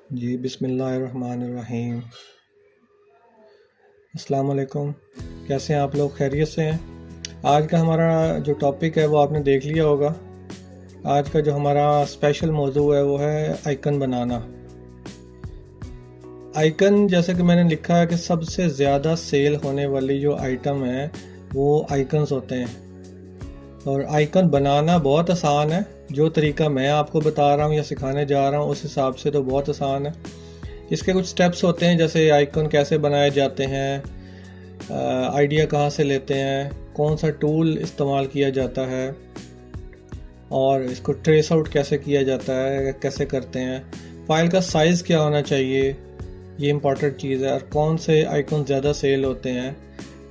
जी बिस्मिल्लाहिर्रहमानिर्रहीम। अस्सलाम वालेकुम। कैसे हैं आप लोग? खैरियत से हैं? आज का हमारा जो टॉपिक है वो आपने देख लिया होगा। आज का जो हमारा स्पेशल मौजू है वो है आइकन बनाना। आइकन, जैसे कि मैंने लिखा है कि सबसे ज़्यादा सेल होने वाली जो आइटम है वो आइकन्स होते हैं। और आइकन बनाना बहुत आसान है। जो तरीका मैं आपको बता रहा हूँ या सिखाने जा रहा हूँ उस हिसाब से तो बहुत आसान है। इसके कुछ स्टेप्स होते हैं, जैसे आइकन कैसे बनाए जाते हैं, आइडिया कहाँ से लेते हैं, कौन सा टूल इस्तेमाल किया जाता है और इसको ट्रेस आउट कैसे किया जाता है, कैसे करते हैं, फाइल का साइज़ क्या होना चाहिए, ये इम्पॉर्टेंट चीज़ है। और कौन से आइकन ज़्यादा सेल होते हैं,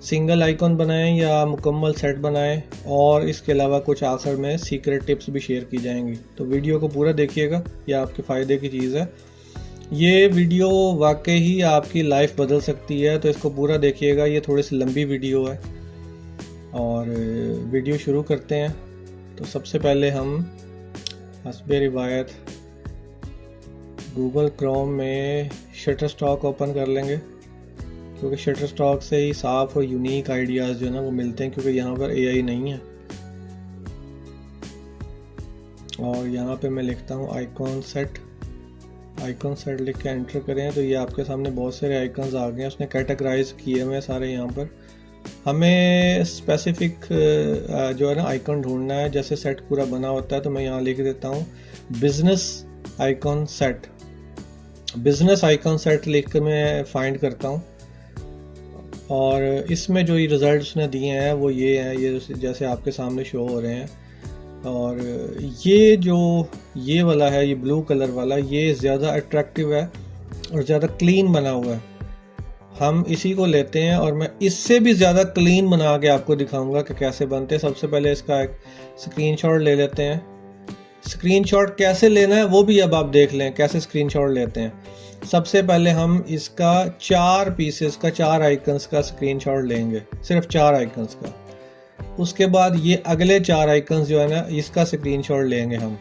सिंगल आइकन बनाएं या मुकम्मल सेट बनाएं, और इसके अलावा कुछ आखिर में सीक्रेट टिप्स भी शेयर की जाएंगी। तो वीडियो को पूरा देखिएगा, ये आपके फ़ायदे की चीज़ है। ये वीडियो वाकई ही आपकी लाइफ बदल सकती है, तो इसको पूरा देखिएगा। ये थोड़ी सी लंबी वीडियो है और वीडियो शुरू करते हैं। तो सबसे पहले हम हस्बे रिवायत गूगल क्रोम में शटरस्टॉक ओपन कर लेंगे, क्योंकि शटरस्टॉक से ही साफ और यूनिक आइडियाज़ जो है ना वो मिलते हैं, क्योंकि यहाँ पर एआई नहीं है। और यहाँ पे मैं लिखता हूँ आइकॉन सेट लिख के एंटर करें तो ये आपके सामने बहुत सारे आइकन्स आ गए हैं। उसने कैटेगराइज किए हुए सारे। यहाँ पर हमें स्पेसिफिक जो है ना आइकन ढूंढना है। जैसे सेट पूरा बना होता है तो मैं यहाँ लिख देता हूँ business icon set. Business icon set लिख के मैं फाइंड करता हूँ, और इसमें जो ये रिजल्ट उसने दिए हैं वो ये हैं, ये जैसे आपके सामने शो हो रहे हैं। और ये वाला है, ये ब्लू कलर वाला, ये ज़्यादा अट्रैक्टिव है और ज़्यादा क्लीन बना हुआ है। हम इसी को लेते हैं और मैं इससे भी ज़्यादा क्लीन बना के आपको दिखाऊंगा कि कैसे बनते हैं। सबसे पहले इसका एक स्क्रीनशॉट ले लेते हैं। स्क्रीनशॉट कैसे लेना है वो भी अब आप देख लें कैसे स्क्रीनशॉट लेते हैं। सबसे पहले हम इसका 4 पीसेस का, 4 आइकन्स का स्क्रीनशॉट लेंगे, सिर्फ 4 आइकन्स का। उसके बाद ये अगले 4 आइकन्स जो है ना इसका स्क्रीनशॉट लेंगे हम,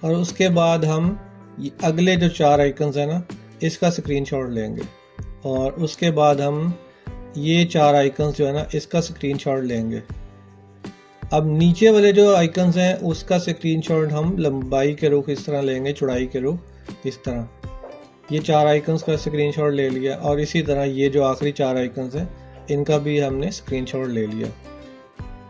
और उसके बाद हम ये अगले जो 4 आइकन्स है ना इसका स्क्रीनशॉट लेंगे, और उसके बाद हम ये 4 आइकन्स जो है ना इसका स्क्रीनशॉट लेंगे। अब नीचे वाले जो आइकन्स हैं उसका स्क्रीनशॉट हम लंबाई के रुख इस तरह लेंगे, चौड़ाई के रुख इस तरह। ये 4 आइकन्स का स्क्रीनशॉट ले लिया, और इसी तरह ये जो आखिरी 4 आइकन्स हैं इनका भी हमने स्क्रीनशॉट ले लिया।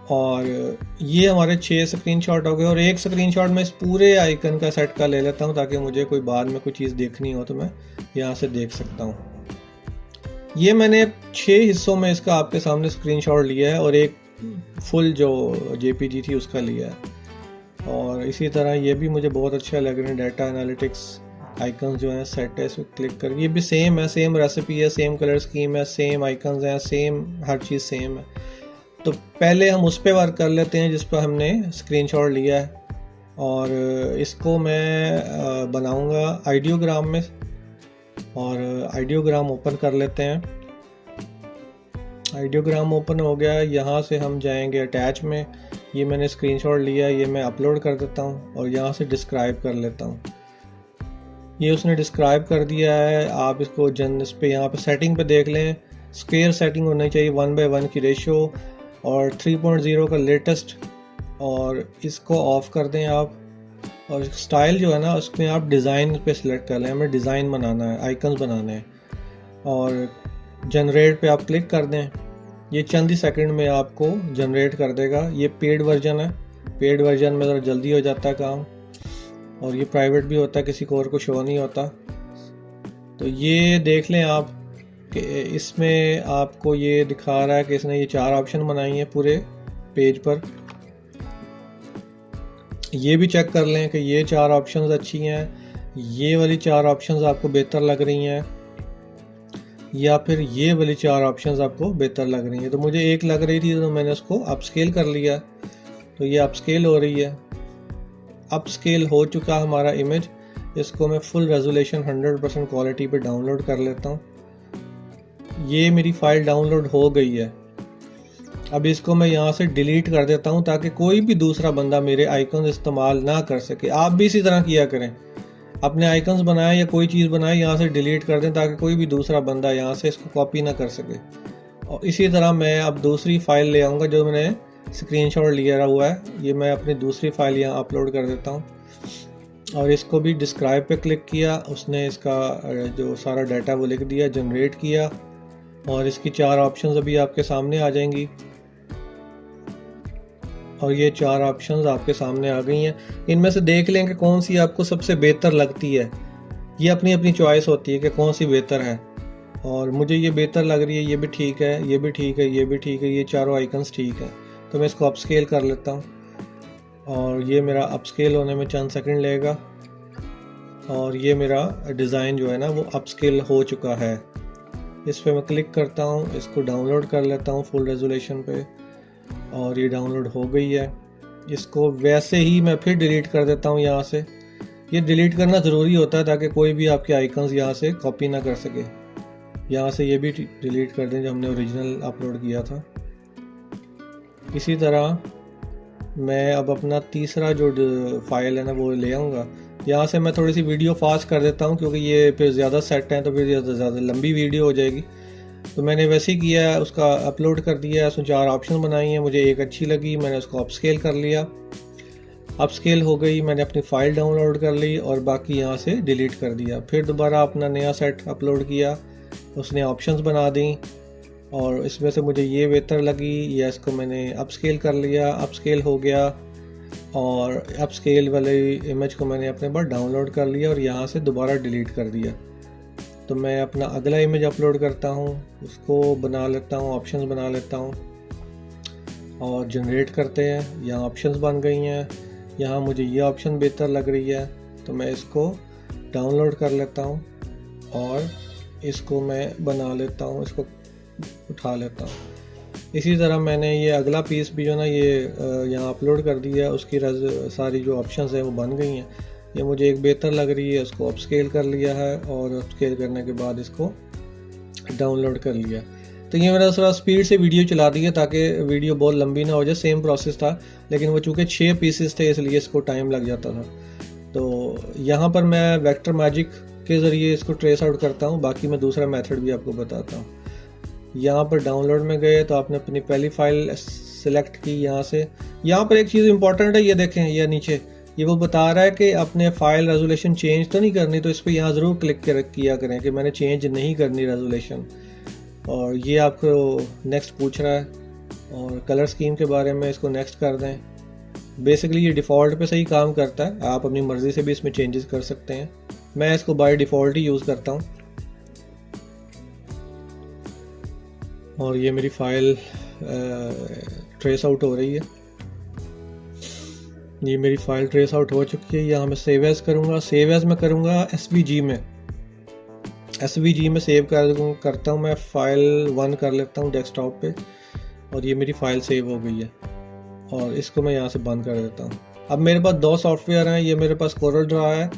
और ये हमारे 6 स्क्रीनशॉट हो गए। और एक स्क्रीनशॉट मैं इस पूरे आइकन का सेट का ले लेता हूँ, ताकि मुझे कोई बाद में कोई चीज़ देखनी हो तो मैं यहाँ से देख सकता हूँ। ये मैंने 6 हिस्सों में इसका आपके सामने स्क्रीनशॉट लिया है, और एक फुल जो जेपीजी थी उसका लिया है। और इसी तरह ये भी मुझे बहुत अच्छा लग रहा है। डाटा एनालिटिक्स आइकन्स जो है सेट है, इस पर क्लिक कर, ये भी सेम है, सेम रेसिपी है, सेम कलर स्कीम है, सेम आइकन्स हैं, सेम हर चीज़ सेम है। तो पहले हम उस पर वर्क कर लेते हैं जिस पर हमने स्क्रीनशॉट लिया है, और इसको मैं बनाऊंगा आइडियोग्राम में। और आइडियोग्राम ओपन कर लेते हैं। आइडियोग्राम ओपन हो गया। यहाँ से हम जाएंगे अटैच में। ये मैंने स्क्रीनशॉट लिया, ये मैं अपलोड कर देता हूँ और यहाँ से डिस्क्राइब कर लेता हूँ। ये उसने डिस्क्राइब कर दिया है। आप इसको इस पे यहाँ पे सेटिंग पे देख लें। स्क्वायर सेटिंग होनी चाहिए, 1:1 की रेशो, और 3.0 का लेटेस्ट, और इसको ऑफ कर दें आप। और स्टाइल जो है ना उसमें आप डिज़ाइन पे सिलेक्ट कर लें। हमें डिज़ाइन बनाना है, आइकन्स बनाने हैं, और जनरेट पे आप क्लिक कर दें। ये चंद ही सेकंड में आपको जनरेट कर देगा। ये पेड वर्जन है, पेड वर्जन में ज़रा जल्दी हो जाता है काम, और ये प्राइवेट भी होता है, किसी को और को शो नहीं होता। तो ये देख लें आप कि इसमें आपको ये दिखा रहा है कि इसने ये 4 ऑप्शन बनाई हैं पूरे पेज पर। ये भी चेक कर लें कि ये 4 ऑप्शंस अच्छी हैं, ये वाली 4 ऑप्शंस आपको बेहतर लग रही हैं, या फिर ये वाली 4 ऑप्शंस आपको बेहतर लग रही हैं। तो मुझे एक लग रही थी तो मैंने उसको अपस्केल कर लिया, तो ये अपस्केल हो रही है। अपस्केल हो चुका हमारा इमेज। इसको मैं फुल रेजोल्यूशन 100% क्वालिटी पे डाउनलोड कर लेता हूँ। ये मेरी फाइल डाउनलोड हो गई है। अब इसको मैं यहाँ से डिलीट कर देता हूँ, ताकि कोई भी दूसरा बंदा मेरे आइकन इस्तेमाल ना कर सके। आप भी इसी तरह किया करें। अपने आइकन्स बनाएं या कोई चीज़ बनाएं, यहाँ से डिलीट कर दें ताकि कोई भी दूसरा बंदा यहाँ से इसको कॉपी ना कर सके। और इसी तरह मैं अब दूसरी फ़ाइल ले आऊँगा जो मैंने स्क्रीनशॉट लिया हुआ है, ये मैं अपनी दूसरी फ़ाइल यहाँ अपलोड कर देता हूँ। और इसको भी डिस्क्राइब पे क्लिक किया, उसने इसका जो सारा डाटा वो लिख दिया, जनरेट किया, और इसकी 4 ऑप्शंस अभी आपके सामने आ जाएंगी। और ये 4 ऑप्शंस आपके सामने आ गई हैं। इनमें से देख लें कि कौन सी आपको सबसे बेहतर लगती है। ये अपनी अपनी चॉइस होती है कि कौन सी बेहतर है, और मुझे ये बेहतर लग रही है, ये भी ठीक है, ये भी ठीक है, ये भी ठीक है, ये चारों आइकन्स ठीक है। तो मैं इसको अपस्केल कर लेता हूँ, और ये मेरा अपस्केल होने में चंद सेकंड लेगा, और ये मेरा डिज़ाइन जो है ना वो अपस्केल हो चुका है। इस पर मैं क्लिक करता हूँ, इसको डाउनलोड कर लेता हूँ फुल रेजोल्यूशन पे, और ये डाउनलोड हो गई है। इसको वैसे ही मैं फिर डिलीट कर देता हूँ यहाँ से। ये डिलीट करना ज़रूरी होता है ताकि कोई भी आपके आइकन्स यहाँ से कॉपी ना कर सके। यहाँ से ये भी डिलीट कर दें जो हमने ओरिजिनल अपलोड किया था। इसी तरह मैं अब अपना तीसरा जो फाइल है ना वो ले आऊँगा। यहाँ से मैं थोड़ी सी वीडियो फास्ट कर देता हूँ क्योंकि ये फिर ज़्यादा सेट है तो फिर ज़्यादा लंबी वीडियो हो जाएगी। तो मैंने वैसे ही किया है, उसका अपलोड कर दिया है, उसमें 4 ऑप्शन बनाई हैं, मुझे एक अच्छी लगी, मैंने उसको अपस्केल कर लिया। अपस्केल हो गई, मैंने अपनी फ़ाइल डाउनलोड कर ली और बाकी यहाँ से डिलीट कर दिया। फिर दोबारा अपना नया सेट अपलोड किया, उसने ऑप्शंस बना दी, और इसमें से मुझे ये बेहतर लगी, या इसको मैंने अपस्केल कर लिया, अपस्केल हो गया, और अपस्केल वाले इमेज को मैंने अपने पास डाउनलोड कर लिया और यहाँ से दोबारा डिलीट कर दिया। तो मैं अपना अगला इमेज अपलोड करता हूँ, उसको बना लेता हूँ, ऑप्शंस बना लेता हूँ और जनरेट करते हैं। यहाँ ऑप्शंस बन गई हैं, यहाँ मुझे ये ऑप्शन बेहतर लग रही है तो मैं इसको डाउनलोड कर लेता हूँ और इसको मैं बना लेता हूँ, इसको उठा लेता हूँ। इसी तरह मैंने ये अगला पीस भी जो ना ये यहाँ अपलोड कर दिया, उसकी सारी जो ऑप्शंस हैं वो बन गई हैं। ये मुझे एक बेहतर लग रही है, उसको अपस्केल कर लिया है और अपस्केल करने के बाद इसको डाउनलोड कर लिया। तो ये मेरा थोड़ा स्पीड से वीडियो चला दी है ताकि वीडियो बहुत लंबी ना हो जाए। सेम प्रोसेस था लेकिन वो चूँकि 6 पीसेस थे इसलिए इसको टाइम लग जाता था। तो यहाँ पर मैं वेक्टर मैजिक के ज़रिए इसको ट्रेस आउट करता हूँ, बाकी मैं दूसरा मेथड भी आपको बताता हूँ। यहाँ पर डाउनलोड में गए तो आपने अपनी पहली फ़ाइल सेलेक्ट की। यहाँ पर एक चीज़ इंपॉर्टेंट है, ये देखें, ये नीचे ये वो बता रहा है कि अपने फ़ाइल रेजोल्यूशन चेंज तो नहीं करनी, तो इस पर यहाँ ज़रूर क्लिक किया करें कि मैंने चेंज नहीं करनी रेजोल्यूशन। और ये आपको नेक्स्ट पूछ रहा है, और कलर स्कीम के बारे में इसको नेक्स्ट कर दें। बेसिकली ये डिफ़ॉल्ट पे सही काम करता है, आप अपनी मर्ज़ी से भी इसमें चेंजेस कर सकते हैं। मैं इसको बाय डिफ़ॉल्ट ही यूज़ करता हूँ। और ये मेरी फ़ाइल ट्रेस आउट हो रही है, ये मेरी फ़ाइल ट्रेस आउट हो चुकी है। यहाँ मैं सेव एज़ करूँगा, सेव एज़ मैं करूँगा SVG में, SVG में सेव करता हूँ मैं। फ़ाइल 1 कर लेता हूँ डेस्कटॉप पे, और ये मेरी फ़ाइल सेव हो गई है और इसको मैं यहाँ से बंद कर देता हूँ। अब मेरे पास 2 सॉफ्टवेयर हैं, ये मेरे पास कोरल ड्रा है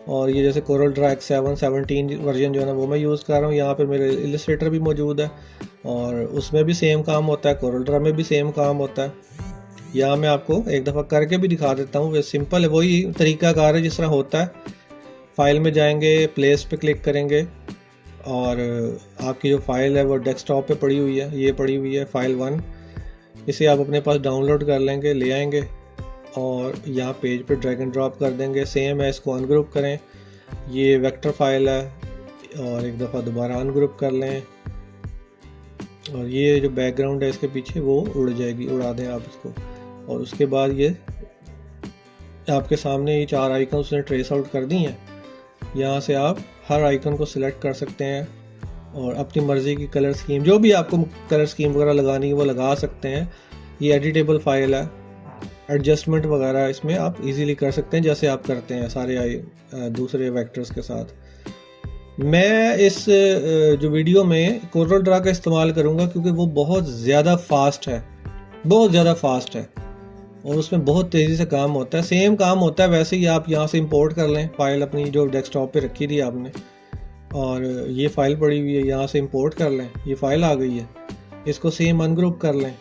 और ये जैसे कोरल ड्रा X7 17 वर्जन जो है ना वो मैं यूज़ कर रहा हूँ। यहाँ पे मेरे इलस्ट्रेटर भी मौजूद है और उसमें भी सेम काम होता है, कोरल ड्रा में भी सेम काम होता है। यहाँ मैं आपको एक दफ़ा करके भी दिखा देता हूँ। वे सिंपल है, वही तरीक़ाकार है जिस तरह होता है। फ़ाइल में जाएंगे, प्लेस पे क्लिक करेंगे और आपकी जो फ़ाइल है वो डेस्कटॉप पे पड़ी हुई है, ये पड़ी हुई है फ़ाइल 1। इसे आप अपने पास डाउनलोड कर लेंगे, ले आएंगे और यहाँ पेज पे ड्रैग एंड ड्रॉप कर देंगे। सेम है, इसको अनग्रुप करें, ये वेक्टर फाइल है, और एक दफ़ा दोबारा अनग्रुप कर लें और ये जो बैकग्राउंड है इसके पीछे वो उड़ जाएगी, उड़ा दें आप इसको। और उसके बाद ये आपके सामने ये 4 आइकन उसने ट्रेस आउट कर दी हैं। यहाँ से आप हर आइकन को सिलेक्ट कर सकते हैं और अपनी मर्ज़ी की कलर स्कीम, जो भी आपको कलर स्कीम वगैरह लगानी है वो लगा सकते हैं। ये एडिटेबल फाइल है, एडजस्टमेंट वगैरह इसमें आप इजीली कर सकते हैं जैसे आप करते हैं सारे दूसरे वेक्टर्स के साथ। मैं इस जो वीडियो में कोरल ड्रा का इस्तेमाल करूँगा क्योंकि वो बहुत ज़्यादा फास्ट है, बहुत ज़्यादा फास्ट है और उसमें बहुत तेज़ी से काम होता है। सेम काम होता है वैसे ही आप यहाँ से इंपोर्ट कर लें फ़ाइल अपनी जो डेस्कटॉप पे रखी थी आपने, और ये फ़ाइल पड़ी हुई है, यहाँ से इंपोर्ट कर लें, ये फ़ाइल आ गई है। इसको सेम अनग्रुप कर लें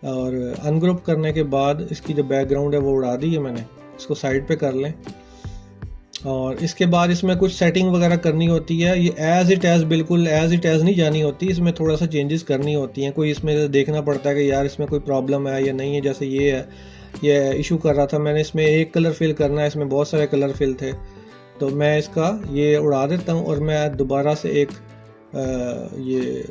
और अनग्रुप करने के बाद इसकी जो बैकग्राउंड है वो उड़ा दी है मैंने, इसको साइड पे कर लें और इसके बाद इसमें कुछ सेटिंग वगैरह करनी होती है। ये एज़ इट एज़ बिल्कुल एज़ इट एज़ नहीं जानी होती, इसमें थोड़ा सा चेंजेस करनी होती हैं। कोई इसमें देखना पड़ता है कि यार इसमें कोई प्रॉब्लम है या नहीं है। जैसे ये है, ये इशू कर रहा था, मैंने इसमें एक कलर फिल करना है, इसमें बहुत सारे कलर फिल थे, तो मैं इसका ये उड़ा देता हूँ और मैं दोबारा से एक ये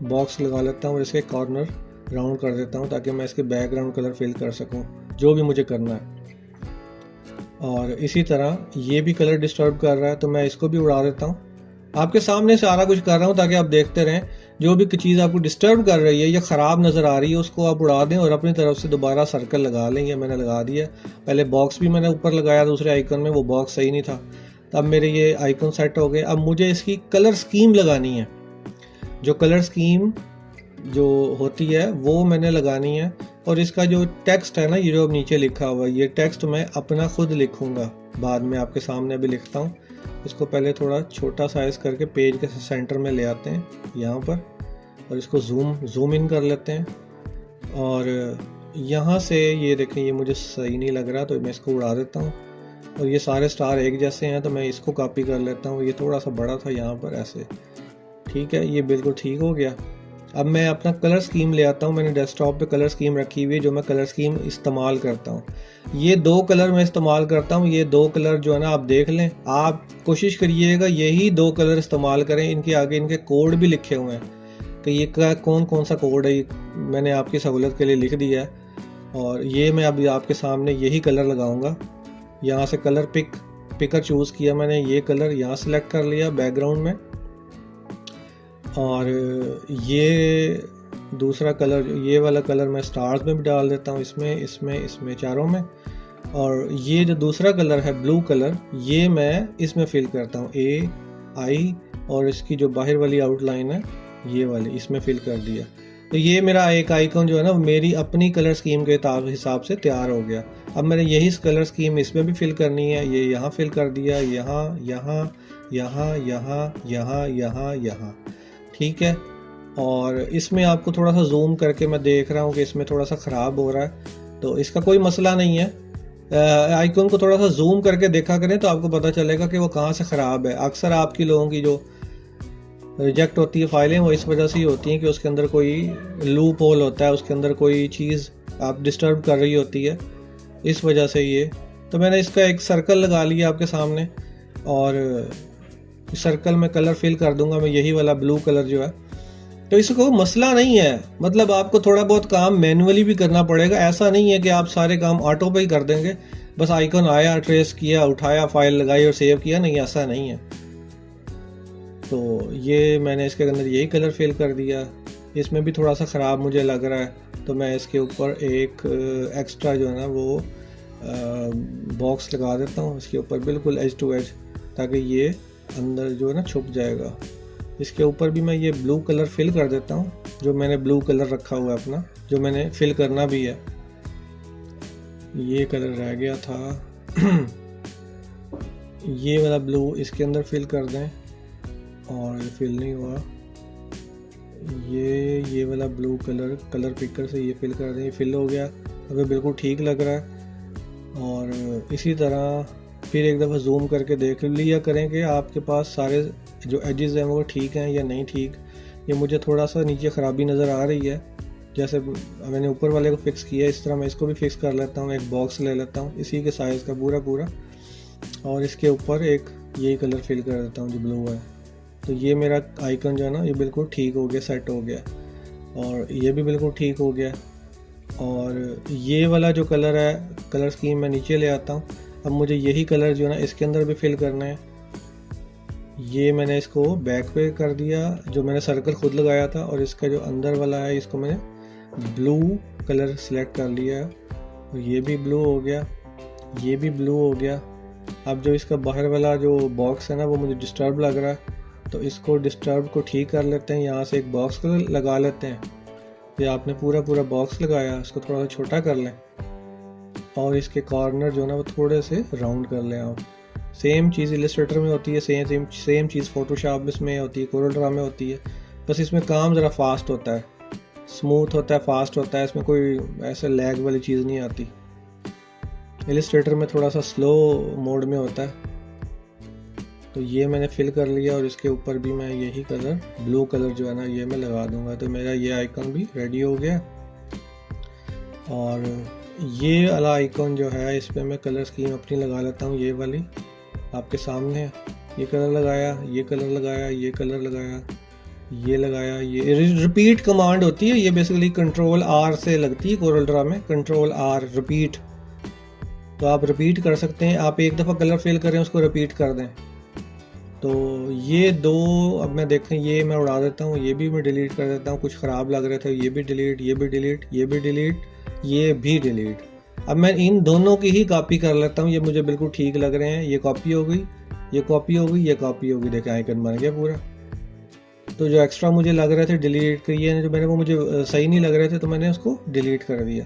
बॉक्स लगा लेता हूँ और इसके कॉर्नर राउंड कर देता हूँ ताकि मैं इसके बैकग्राउंड कलर फिल कर सकूँ जो भी मुझे करना है। और इसी तरह ये भी कलर डिस्टर्ब कर रहा है तो मैं इसको भी उड़ा देता हूँ। आपके सामने सारा कुछ कर रहा हूँ ताकि आप देखते रहें। जो भी चीज़ आपको डिस्टर्ब कर रही है या ख़राब नज़र आ रही है उसको आप उड़ा दें और अपनी तरफ से दोबारा सर्कल लगा लें। ये मैंने लगा दिया। पहले बॉक्स भी मैंने ऊपर लगाया दूसरे आइकन में, वो बॉक्स सही नहीं था, तब मेरे ये आइकन सेट हो गए। अब मुझे इसकी कलर स्कीम लगानी है। जो कलर स्कीम जो होती है वो मैंने लगानी है। और इसका जो टेक्स्ट है ना, ये जो अब नीचे लिखा हुआ है, ये टेक्स्ट मैं अपना खुद लिखूंगा, बाद में आपके सामने अभी लिखता हूँ। इसको पहले थोड़ा छोटा साइज करके पेज के सेंटर में ले आते हैं यहाँ पर, और इसको जूम इन कर लेते हैं। और यहाँ से ये देखें, ये मुझे सही नहीं लग रहा तो मैं इसको उड़ा देता हूँ। और ये सारे स्टार एक जैसे हैं तो मैं इसको कॉपी कर लेता हूँ। ये थोड़ा सा बड़ा था यहाँ पर, ऐसे ठीक है, ये बिल्कुल ठीक हो गया। अब मैं अपना कलर स्कीम ले आता हूँ। मैंने डेस्कटॉप पे कलर स्कीम रखी हुई है जो मैं कलर स्कीम इस्तेमाल करता हूँ। ये 2 कलर मैं इस्तेमाल करता हूँ। ये 2 कलर जो है ना, आप देख लें, आप कोशिश करिएगा यही 2 कलर इस्तेमाल करें। इनके आगे इनके कोड भी लिखे हुए हैं कि ये कौन सा कोड है, मैंने आपकी सहूलत के लिए लिख दिया है। और ये मैं अभी आपके सामने यही कलर लगाऊंगा। यहाँ से कलर पिकर चूज़ किया मैंने, ये कलर यहाँ सेलेक्ट कर लिया बैकग्राउंड में। और ये दूसरा कलर, ये वाला कलर मैं स्टार्स में भी डाल देता हूँ, इसमें चारों में। और ये जो दूसरा कलर है ब्लू कलर, ये मैं इसमें फिल करता हूँ, AI, और इसकी जो बाहर वाली आउटलाइन है ये वाली, इसमें फिल कर दिया। तो ये मेरा एक आइकन जो है ना, मेरी अपनी कलर स्कीम के हिसाब से तैयार हो गया। अब मैंने यही कलर स्कीम इसमें भी फिल करनी है। ये यहाँ फिल कर दिया, यहाँ यहाँ यहाँ यहाँ यहाँ यहाँ यहाँ, ठीक है। और इसमें आपको थोड़ा सा जूम करके मैं देख रहा हूँ कि इसमें थोड़ा सा ख़राब हो रहा है, तो इसका कोई मसला नहीं है। आइकन को थोड़ा सा जूम करके देखा करें तो आपको पता चलेगा कि वो कहाँ से ख़राब है। अक्सर आपकी लोगों की जो रिजेक्ट होती है फाइलें, वो इस वजह से ही होती हैं कि उसके अंदर कोई लूप होल होता है, उसके अंदर कोई चीज़ आप डिस्टर्ब कर रही होती है, इस वजह से ये। तो मैंने इसका एक सर्कल लगा लिया आपके सामने, और सर्कल में कलर फिल कर दूंगा मैं, यही वाला ब्लू कलर जो है। तो इसको मसला नहीं है, मतलब आपको थोड़ा बहुत काम मैनुअली भी करना पड़ेगा। ऐसा नहीं है कि आप सारे काम ऑटो पे ही कर देंगे, बस आइकन आया, ट्रेस किया, उठाया, फाइल लगाई और सेव किया, नहीं, ऐसा नहीं है। तो ये मैंने इसके अंदर यही कलर फिल कर दिया। इसमें भी थोड़ा सा ख़राब मुझे लग रहा है तो मैं इसके ऊपर एक एक्स्ट्रा जो है ना वो बॉक्स लगा देता हूँ इसके ऊपर, बिल्कुल एज टू एज, ताकि ये अंदर जो है ना छुप जाएगा। इसके ऊपर भी मैं ये ब्लू कलर फिल कर देता हूँ, जो मैंने ब्लू कलर रखा हुआ है अपना, जो मैंने फिल करना भी है। ये कलर रह गया था ये वाला ब्लू इसके अंदर फिल कर दें, और फिल नहीं हुआ। ये वाला ब्लू कलर पिकर से ये फिल कर दें, ये फिल हो गया। अभी बिल्कुल ठीक लग रहा है। और इसी तरह फिर एक दफ़ा जूम करके देख लिया करें कि आपके पास सारे जो एजेस हैं वो ठीक हैं या नहीं ठीक। ये मुझे थोड़ा सा नीचे ख़राबी नज़र आ रही है, जैसे मैंने ऊपर वाले को फिक्स किया, इस तरह मैं इसको भी फिक्स कर लेता हूँ। एक बॉक्स ले लेता हूँ इसी के साइज़ का पूरा, और इसके ऊपर एक यही कलर फिल कर देता हूँ जो ब्लू है। तो ये मेरा आइकन जो है ना, ये बिल्कुल ठीक हो गया, सेट हो गया। और ये भी बिल्कुल ठीक हो गया। और ये वाला जो कलर है, कलर स्कीम मैं नीचे ले आता हूँ। अब मुझे यही कलर जो है ना इसके अंदर भी फिल करना है। ये मैंने इसको बैक पे कर दिया, जो मैंने सर्कल खुद लगाया था, और इसका जो अंदर वाला है इसको मैंने ब्लू कलर सेलेक्ट कर लिया है। और ये भी ब्लू हो गया, ये भी ब्लू हो गया। अब जो इसका बाहर वाला जो बॉक्स है ना वो मुझे डिस्टर्ब लग रहा है, तो इसको डिस्टर्ब को ठीक कर लेते हैं। यहाँ से एक बॉक्स लगा लेते हैं। ये आपने पूरा बॉक्स लगाया, इसको थोड़ा सा छोटा कर लें, और इसके कॉर्नर जो है ना वो थोड़े से राउंड कर लें आप। सेम चीज़ इलस्ट्रेटर में होती है, सेम चीज़ फोटोशॉप में होती है, कोरल ड्रा में होती है, बस इसमें काम ज़रा फास्ट होता है, स्मूथ होता है, फास्ट होता है। इसमें कोई ऐसे लैग वाली चीज़ नहीं आती। इलस्ट्रेटर में थोड़ा सा स्लो मोड में होता है, तो ये मैंने फिल कर लिया और इसके ऊपर भी मैं यही कलर, ब्लू कलर जो है ना, ये मैं लगा दूंगा। तो मेरा ये आइकन भी रेडी हो गया। और ये वाला आइकन जो है, इस पर मैं कलर स्कीम अपनी लगा लेता हूँ। ये वाली आपके सामने है, ये कलर लगाया, ये कलर लगाया, ये कलर लगाया, ये लगाया। ये रिपीट कमांड होती है, ये बेसिकली कंट्रोल आर से लगती है कोरल ड्रा में, कंट्रोल आर रिपीट। तो आप रिपीट कर सकते हैं, आप एक दफ़ा कलर फिल करें उसको रिपीट कर दें। तो ये दो अब मैं देखें, ये मैं उड़ा देता हूँ, ये भी मैं डिलीट कर देता हूँ, कुछ ख़राब लग रहे थे, ये भी डिलीट, ये भी डिलीट, ये भी डिलीट, ये भी डिलीट। अब मैं इन दोनों की ही कॉपी कर लेता हूँ, ये मुझे बिल्कुल ठीक लग रहे हैं। ये कॉपी हो गई, ये कॉपी हो गई, ये कॉपी हो गई, देखें आइकन बन गया पूरा। तो जो एक्स्ट्रा मुझे लग रहे थे डिलीट किए, जो मैंने वो मुझे सही नहीं लग रहे थे, तो मैंने उसको डिलीट कर दिया।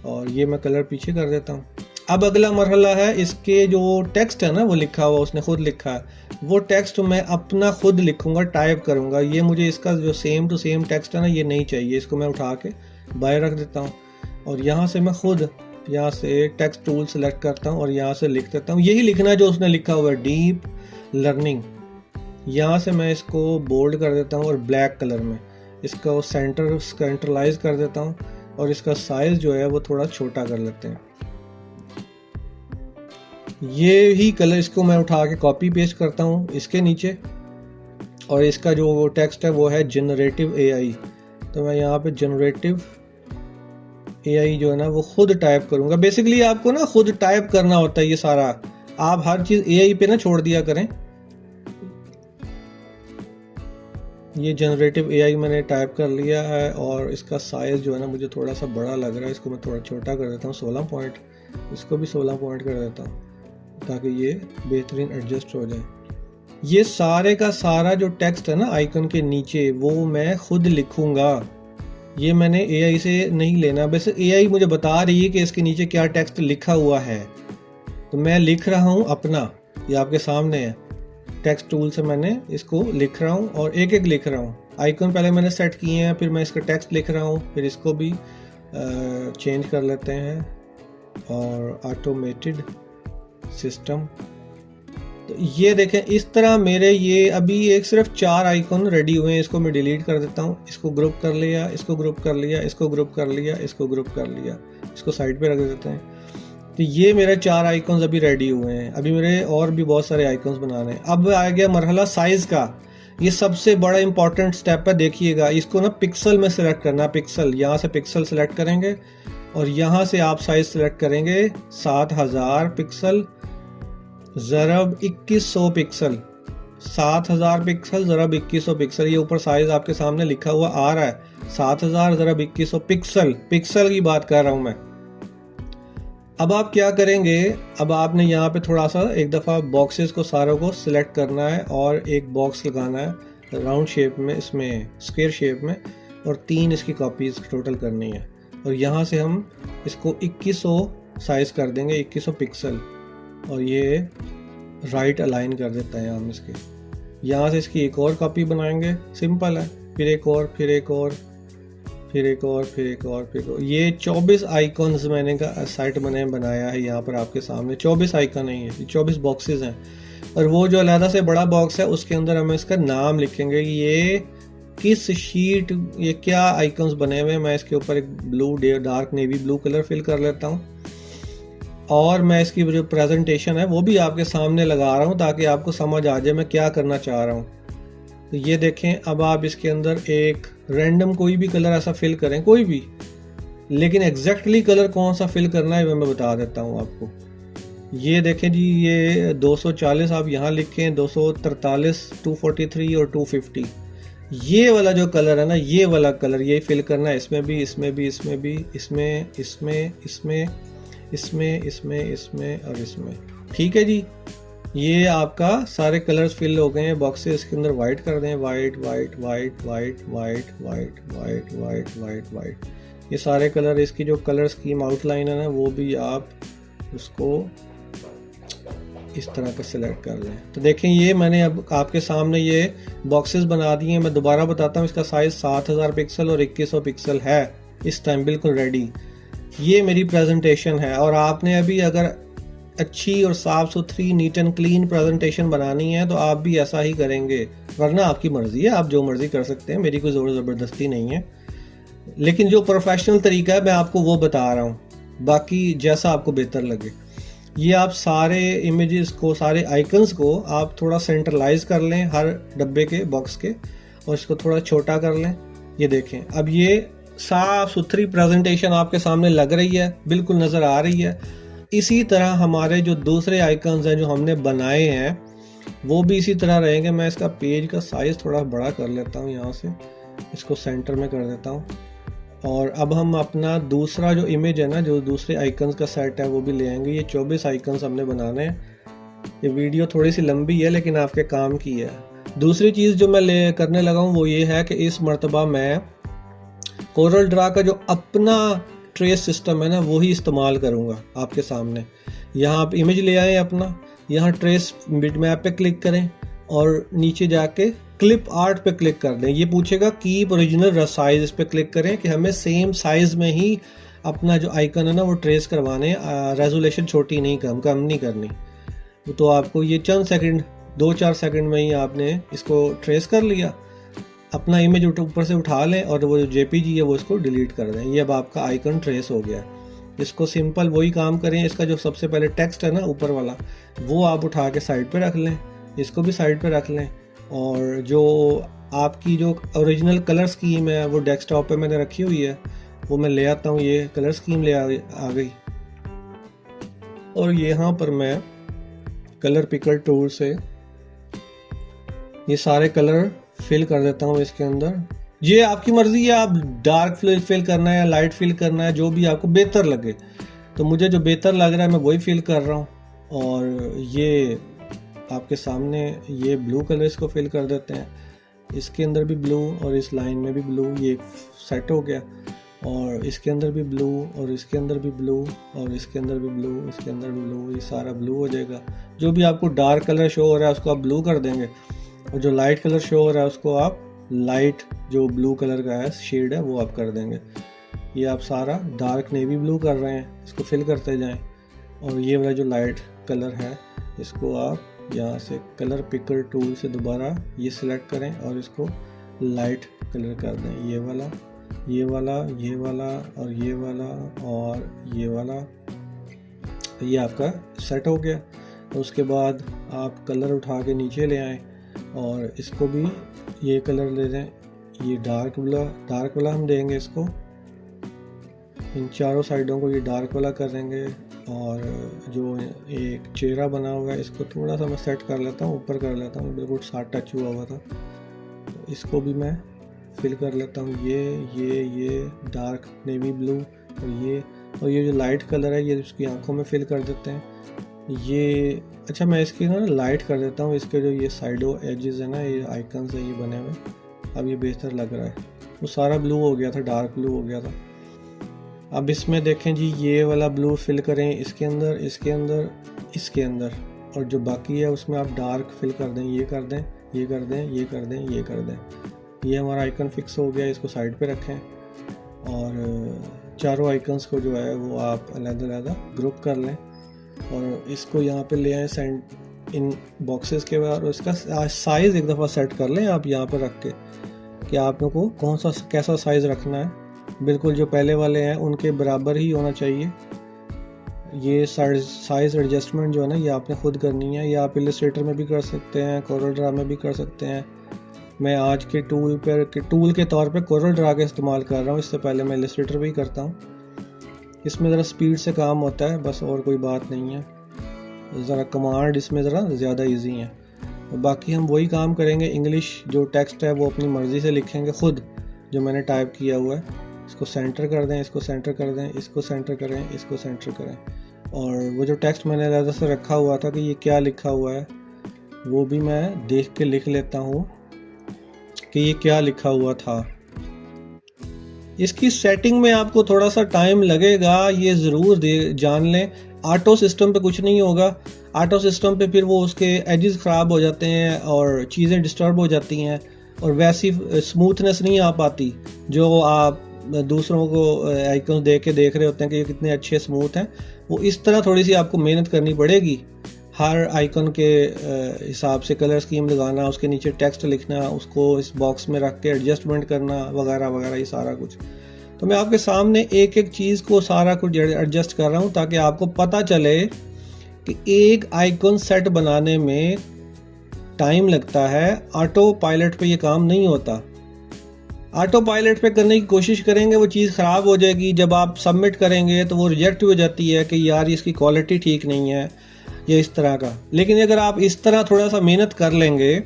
और ये मैं कलर पीछे कर देता हूँ। अब अगला मरहला है, इसके जो टेक्स्ट है ना वो लिखा हुआ, उसने खुद लिखा है, वो टेक्स्ट मैं अपना खुद लिखूंगा, टाइप करूंगा। ये मुझे इसका जो सेम टू सेम टेक्स्ट है ना, ये नहीं चाहिए, इसको मैं उठा के बाहर रख देता हूँ। और यहाँ से मैं खुद यहाँ से टेक्स्ट टूल सेलेक्ट करता हूँ और यहाँ से लिख देता हूँ। यही लिखना है जो उसने लिखा हुआ है, डीप लर्निंग। यहाँ से मैं इसको बोल्ड कर देता हूँ और ब्लैक कलर में इसका सेंट्रलाइज कर देता हूँ। और इसका साइज जो है वो थोड़ा छोटा कर लेते हैं। ये ही कलर, इसको मैं उठा के कॉपी पेस्ट करता हूँ इसके नीचे। और इसका जो टेक्स्ट है वो है जनरेटिव एआई। तो मैं यहाँ पे जनरेटिव एआई जो है ना वो खुद टाइप करूँगा। बेसिकली आपको ना खुद टाइप करना होता है ये सारा, आप हर चीज़ एआई पे ना छोड़ दिया करें। ये जनरेटिव एआई मैंने टाइप कर लिया है और इसका साइज़ जो है ना मुझे थोड़ा सा बड़ा लग रहा है, इसको मैं थोड़ा छोटा कर देता हूँ, 16 पॉइंट। इसको भी 16 पॉइंट कर देता हूँ ताकि ये बेहतरीन एडजस्ट हो जाए। ये सारे का सारा जो टेक्स्ट है ना आइकन के नीचे, वो मैं खुद लिखूंगा। ये मैंने एआई से नहीं लेना। वैसे एआई मुझे बता रही है कि इसके नीचे क्या टेक्स्ट लिखा हुआ है, तो मैं लिख रहा हूँ अपना। ये आपके सामने है, टेक्स्ट टूल से मैंने इसको लिख रहा हूँ और एक एक लिख रहा हूँ। आइकन पहले मैंने सेट किए हैं, फिर मैं इसका टेक्स्ट लिख रहा हूँ, फिर इसको भी चेंज कर लेते हैं। और ऑटोमेटेड सिस्टम, तो ये देखें इस तरह मेरे ये अभी एक सिर्फ 4 आइकन रेडी हुए हैं। इसको मैं डिलीट कर देता हूँ। इसको ग्रुप कर लिया, इसको ग्रुप कर लिया, इसको ग्रुप कर लिया, इसको ग्रुप कर लिया, इसको साइड पे रख देते हैं। तो ये मेरे 4 आइकन्स अभी रेडी हुए हैं। अभी मेरे और भी बहुत सारे आइकन्स बनाने हैं। अब आ गया मरहला साइज़ का। ये सबसे बड़ा इंपॉर्टेंट स्टेप है, देखिएगा। इसको ना पिक्सल में सिलेक्ट करना, पिक्सल, यहाँ से पिक्सल सेलेक्ट करेंगे और यहाँ से आप साइज सेलेक्ट करेंगे 7000 पिक्सल ज़रब 2100 पिक्सल। 7000 पिक्सल ज़रब 2100 पिक्सल। ये ऊपर साइज आपके सामने लिखा हुआ आ रहा है, 7000 ज़रब 2100 पिक्सल। पिक्सल की बात कर रहा हूँ मैं। अब आप क्या करेंगे, अब आपने यहाँ पे थोड़ा सा एक दफ़ा बॉक्सेस को सारों को सिलेक्ट करना है और एक बॉक्स लगाना है राउंड शेप में, इसमें स्क्वायर शेप में, और 3 इसकी कॉपीज़ टोटल करनी है। और यहाँ से हम इसको 2100 साइज़ कर देंगे, 2100 पिक्सल। और ये राइट अलाइन कर देते हैं हम इसके। यहाँ से इसकी एक और कॉपी बनाएंगे, सिंपल है। फिर एक और, फिर एक और, फिर एक और, फिर एक और, फिर एक और। ये 24 आइकॉन्स मैंने का साइट बनाया है यहाँ पर आपके सामने। 24 आइकन है, ये 24 बॉक्सेस हैं। और वो जो अलहदा से बड़ा बॉक्स है उसके अंदर हम इसका नाम लिखेंगे, ये किस शीट, ये क्या आइकन्स बने हुए हैं। मैं इसके ऊपर एक blue dark navy blue colour fill कर लेता हूँ। और मैं इसकी जो प्रेजेंटेशन है वो भी आपके सामने लगा रहा हूँ ताकि आपको समझ आ जाए मैं क्या करना चाह रहा हूँ। तो ये देखें, अब आप इसके अंदर एक रैंडम कोई भी कलर ऐसा फिल करें, कोई भी, लेकिन एग्जैक्टली कलर कौन सा फिल करना है मैं बता देता हूँ आपको। ये देखें जी, ये 240 आप यहाँ लिखें, 243, 243 और 250। ये वाला जो कलर है ना, ये वाला कलर ये फिल करना है। इसमें भी, इसमें भी, इसमें भी, इसमें, इसमें, इसमें, इसमें, इसमें, इसमें और इसमें। ठीक है जी, ये आपका सारे कलर्स फिल हो गए हैं। बॉक्सेस इसके अंदर वाइट कर दें, white white white white white white white white white white. ये सारे कलर, इसकी जो कलर स्कीम आउटलाइन है ना वो भी आप उसको इस तरह का सिलेक्ट कर लें। तो देखें, ये मैंने अब आपके सामने ये बॉक्सेस बना दिए हैं। मैं दोबारा बताता हूँ, इसका साइज 7000 पिक्सल और 2100 पिक्सल है इस टाइम, बिल्कुल रेडी। ये मेरी प्रेजेंटेशन है। और आपने अभी अगर अच्छी और साफ़ सुथरी नीट एंड क्लीन प्रेजेंटेशन बनानी है तो आप भी ऐसा ही करेंगे, वरना आपकी मर्ज़ी है, आप जो मर्ज़ी कर सकते हैं, मेरी कोई ज़ोर ज़बरदस्ती नहीं है। लेकिन जो प्रोफेशनल तरीका है मैं आपको वो बता रहा हूँ, बाकी जैसा आपको बेहतर लगे। ये आप सारे इमेजेस को, सारे आइकन्स को आप थोड़ा सेंट्रलाइज कर लें हर डब्बे के, बॉक्स के, और इसको थोड़ा छोटा कर लें। ये देखें, अब ये साफ़ सुथरी प्रेजेंटेशन आपके सामने लग रही है, बिल्कुल नज़र आ रही है। इसी तरह हमारे जो दूसरे आइकन्स हैं जो हमने बनाए हैं वो भी इसी तरह रहेंगे। मैं इसका पेज का साइज़ थोड़ा बड़ा कर लेता हूँ, यहाँ से इसको सेंटर में कर देता हूँ। और अब हम अपना दूसरा जो इमेज है ना, जो दूसरे आइकन्स का सेट है वो भी ले आएंगे। ये 24 आइकन्स हमने बनाने हैं। ये वीडियो थोड़ी सी लंबी है लेकिन आपके काम की है। दूसरी चीज़ जो मैं करने लगा हूँ वो ये है कि इस मर्तबा मैं कोरल ड्रा का जो अपना ट्रेस सिस्टम है ना वही इस्तेमाल करूँगा आपके सामने। यहाँ आप इमेज ले आएँ अपना, यहाँ ट्रेस बिट मैप पे क्लिक करें और नीचे जाके क्लिप आर्ट पे क्लिक कर दें। ये पूछेगा कीप ओरिजिनल साइज, इस पे क्लिक करें कि हमें सेम साइज़ में ही अपना जो आइकन है ना वो ट्रेस करवाने, रेजोल्यूशन छोटी नहीं, कम नहीं करनी। तो आपको ये चंद सेकंड, 2-4 सेकंड में ही आपने इसको ट्रेस कर लिया। अपना इमेज ऊपर से उठा लें और वो जो जेपीजी है वो इसको डिलीट कर दें। ये अब आपका आइकन ट्रेस हो गया है। इसको सिंपल वही काम करें। इसका जो सबसे पहले टेक्स्ट है ना ऊपर वाला, वो आप उठा के साइड पे रख लें, इसको भी साइड पे रख लें। और जो आपकी जो ओरिजिनल कलर स्कीम है वो डेस्कटॉप पे मैंने रखी हुई है, वो मैं ले आता हूँ। ये कलर स्कीम ले आ गई। और यहाँ पर मैं कलर पिकर टूल से ये सारे कलर फिल कर देता हूँ इसके अंदर। ये आपकी मर्ज़ी है, आप डार्क फिल करना है या लाइट फिल करना है, जो भी आपको बेहतर लगे। तो मुझे जो बेहतर लग रहा है मैं वही फिल कर रहा हूँ। और ये आपके सामने ये ब्लू कलर इसको फिल कर देते हैं। इसके अंदर भी ब्लू और इस लाइन में भी ब्लू, ये सेट हो गया। और इसके अंदर भी ब्लू और इसके अंदर भी ब्लू और इसके अंदर भी ब्लू, इसके अंदर भी ब्लू, ये सारा ब्लू हो जाएगा। जो भी आपको डार्क कलर शो हो रहा है उसको आप ब्लू कर देंगे, और जो लाइट कलर शो हो रहा है उसको आप लाइट, जो ब्लू कलर का है शेड है वो आप कर देंगे। ये आप सारा डार्क नेवी ब्लू कर रहे हैं, इसको फिल करते जाएं। और ये वाला जो लाइट कलर है इसको आप यहाँ से कलर पिकर टूल से दोबारा ये सिलेक्ट करें और इसको लाइट कलर कर दें। ये वाला, ये वाला, ये वाला और ये वाला और ये वाला, ये आपका सेट हो गया। उसके बाद आप कलर उठा के नीचे ले आएँ और इसको भी ये कलर ले लें। ये डार्क वाला हम देंगे इसको, इन चारों साइडों को ये डार्क वाला कर देंगे। और जो एक चेहरा बना हुआ है इसको थोड़ा सा मैं सेट कर लेता हूँ, ऊपर कर लेता हूँ, बिल्कुल साथ टच हुआ था। तो इसको भी मैं फिल कर लेता हूँ। ये डार्क नेवी ब्लू और ये जो लाइट कलर है ये उसकी आंखों में फिल कर देते हैं। ये अच्छा, मैं इसकी ना लाइट कर देता हूँ। इसके जो ये साइडों एजेस है ना, ये आइकन्स है ये बने हुए, अब ये बेहतर लग रहा है। वो सारा ब्लू हो गया था, डार्क ब्लू हो गया था। अब इसमें देखें जी, ये वाला ब्लू फिल करें इसके अंदर, इसके अंदर, इसके अंदर, और जो बाकी है उसमें आप डार्क फिल कर दें। ये कर दें, ये कर दें, ये कर दें, ये कर दें। ये हमारा आइकन फिक्स हो गया। इसको साइड पे रखें और चारों आइकन्स को जो है वो आप अलग-अलग ग्रुप कर लें और इसको यहाँ पे ले आएँ इन बॉक्सेस के बाद। और इसका साइज़ एक दफ़ा सेट कर लें आप यहाँ पर रख के कि आप लोगों को कौन सा कैसा साइज़ रखना है। बिल्कुल जो पहले वाले हैं उनके बराबर ही होना चाहिए। ये साइज़ एडजस्टमेंट जो है ना ये आपने खुद करनी है। ये आप इलस्ट्रेटर में भी कर सकते हैं, कोरल ड्रा में भी कर सकते हैं। मैं आज के टूल के तौर पे कोरल ड्रा का इस्तेमाल कर रहा हूँ, इससे पहले मैं इलस्ट्रेटर भी करता हूँ। इसमें ज़रा स्पीड से काम होता है, बस और कोई बात नहीं है। ज़रा कमांड इसमें ज़रा ज़्यादा इजी है। बाकी हम वही काम करेंगे। इंग्लिश जो टेक्स्ट है वो अपनी मर्ज़ी से लिखेंगे खुद, जो मैंने टाइप किया हुआ है। इसको सेंटर कर दें, इसको सेंटर कर दें, इसको सेंटर करें, इसको सेंटर करें। और वो जो टेक्स्ट मैंने ज़्यादा से रखा हुआ था कि ये क्या लिखा हुआ है, वो भी मैं देख के लिख लेता हूँ कि ये क्या लिखा हुआ था। इसकी सेटिंग में आपको थोड़ा सा टाइम लगेगा, ये ज़रूर जान लें। ऑटो सिस्टम पे कुछ नहीं होगा। ऑटो सिस्टम पे फिर वो उसके एजेस ख़राब हो जाते हैं और चीज़ें डिस्टर्ब हो जाती हैं और वैसी स्मूथनेस नहीं आ पाती जो आप दूसरों को आइकन देख रहे होते हैं कि ये कितने अच्छे स्मूथ हैं। वो इस तरह थोड़ी सी आपको मेहनत करनी पड़ेगी। हर आइकन के हिसाब से कलर स्कीम लगाना, उसके नीचे टेक्स्ट लिखना, उसको इस बॉक्स में रख के एडजस्टमेंट करना वगैरह वगैरह, ये सारा कुछ। तो मैं आपके सामने एक एक चीज़ को सारा कुछ एडजस्ट कर रहा हूँ ताकि आपको पता चले कि एक आइकन सेट बनाने में टाइम लगता है। ऑटो पायलट पे ये काम नहीं होता। ऑटो पायलट पे करने की कोशिश करेंगे, वो चीज़ ख़राब हो जाएगी। जब आप सबमिट करेंगे तो वो रिजेक्ट हो जाती है कि यार इसकी क्वालिटी ठीक नहीं है, या इस तरह का। लेकिन अगर आप इस तरह थोड़ा सा मेहनत कर लेंगे,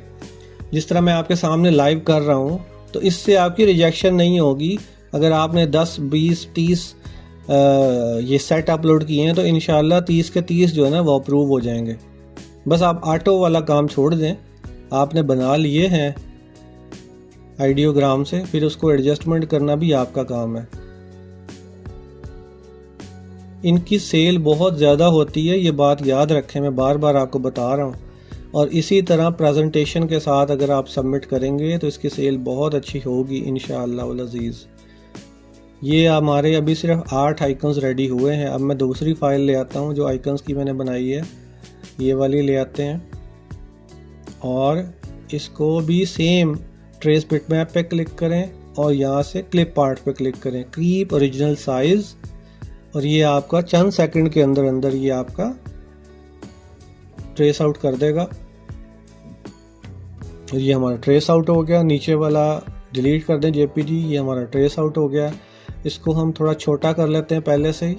जिस तरह मैं आपके सामने लाइव कर रहा हूँ, तो इससे आपकी रिजेक्शन नहीं होगी। अगर आपने 10, 20, 30 ये सेट अपलोड किए हैं तो इंशाल्लाह 30 के 30 जो है ना वो अप्रूव हो जाएंगे। बस आप ऑटो वाला काम छोड़ दें। आपने बना लिए हैं आइडियोग्राम से, फिर उसको एडजस्टमेंट करना भी आपका काम है। इनकी सेल बहुत ज़्यादा होती है, ये बात याद रखें, मैं बार बार आपको बता रहा हूँ। और इसी तरह प्रेजेंटेशन के साथ अगर आप सबमिट करेंगे तो इसकी सेल बहुत अच्छी होगी इंशाअल्लाह उल अज़ीज़। ये हमारे अभी सिर्फ 8 आइकन्स रेडी हुए हैं। अब मैं दूसरी फाइल ले आता हूँ जो आइकन्स की मैंने बनाई है, ये वाली ले आते हैं और इसको भी सेम ट्रेस बिटमैप पे क्लिक करें और यहाँ से क्लिप आर्ट पे क्लिक करें, कीप ओरिजिनल साइज, और ये आपका चंद सेकंड के अंदर अंदर ये आपका ट्रेस आउट कर देगा। और ये हमारा ट्रेस आउट हो गया। नीचे वाला डिलीट कर दें जेपीजी, ये हमारा ट्रेस आउट हो गया। इसको हम थोड़ा छोटा कर लेते हैं, पहले से ही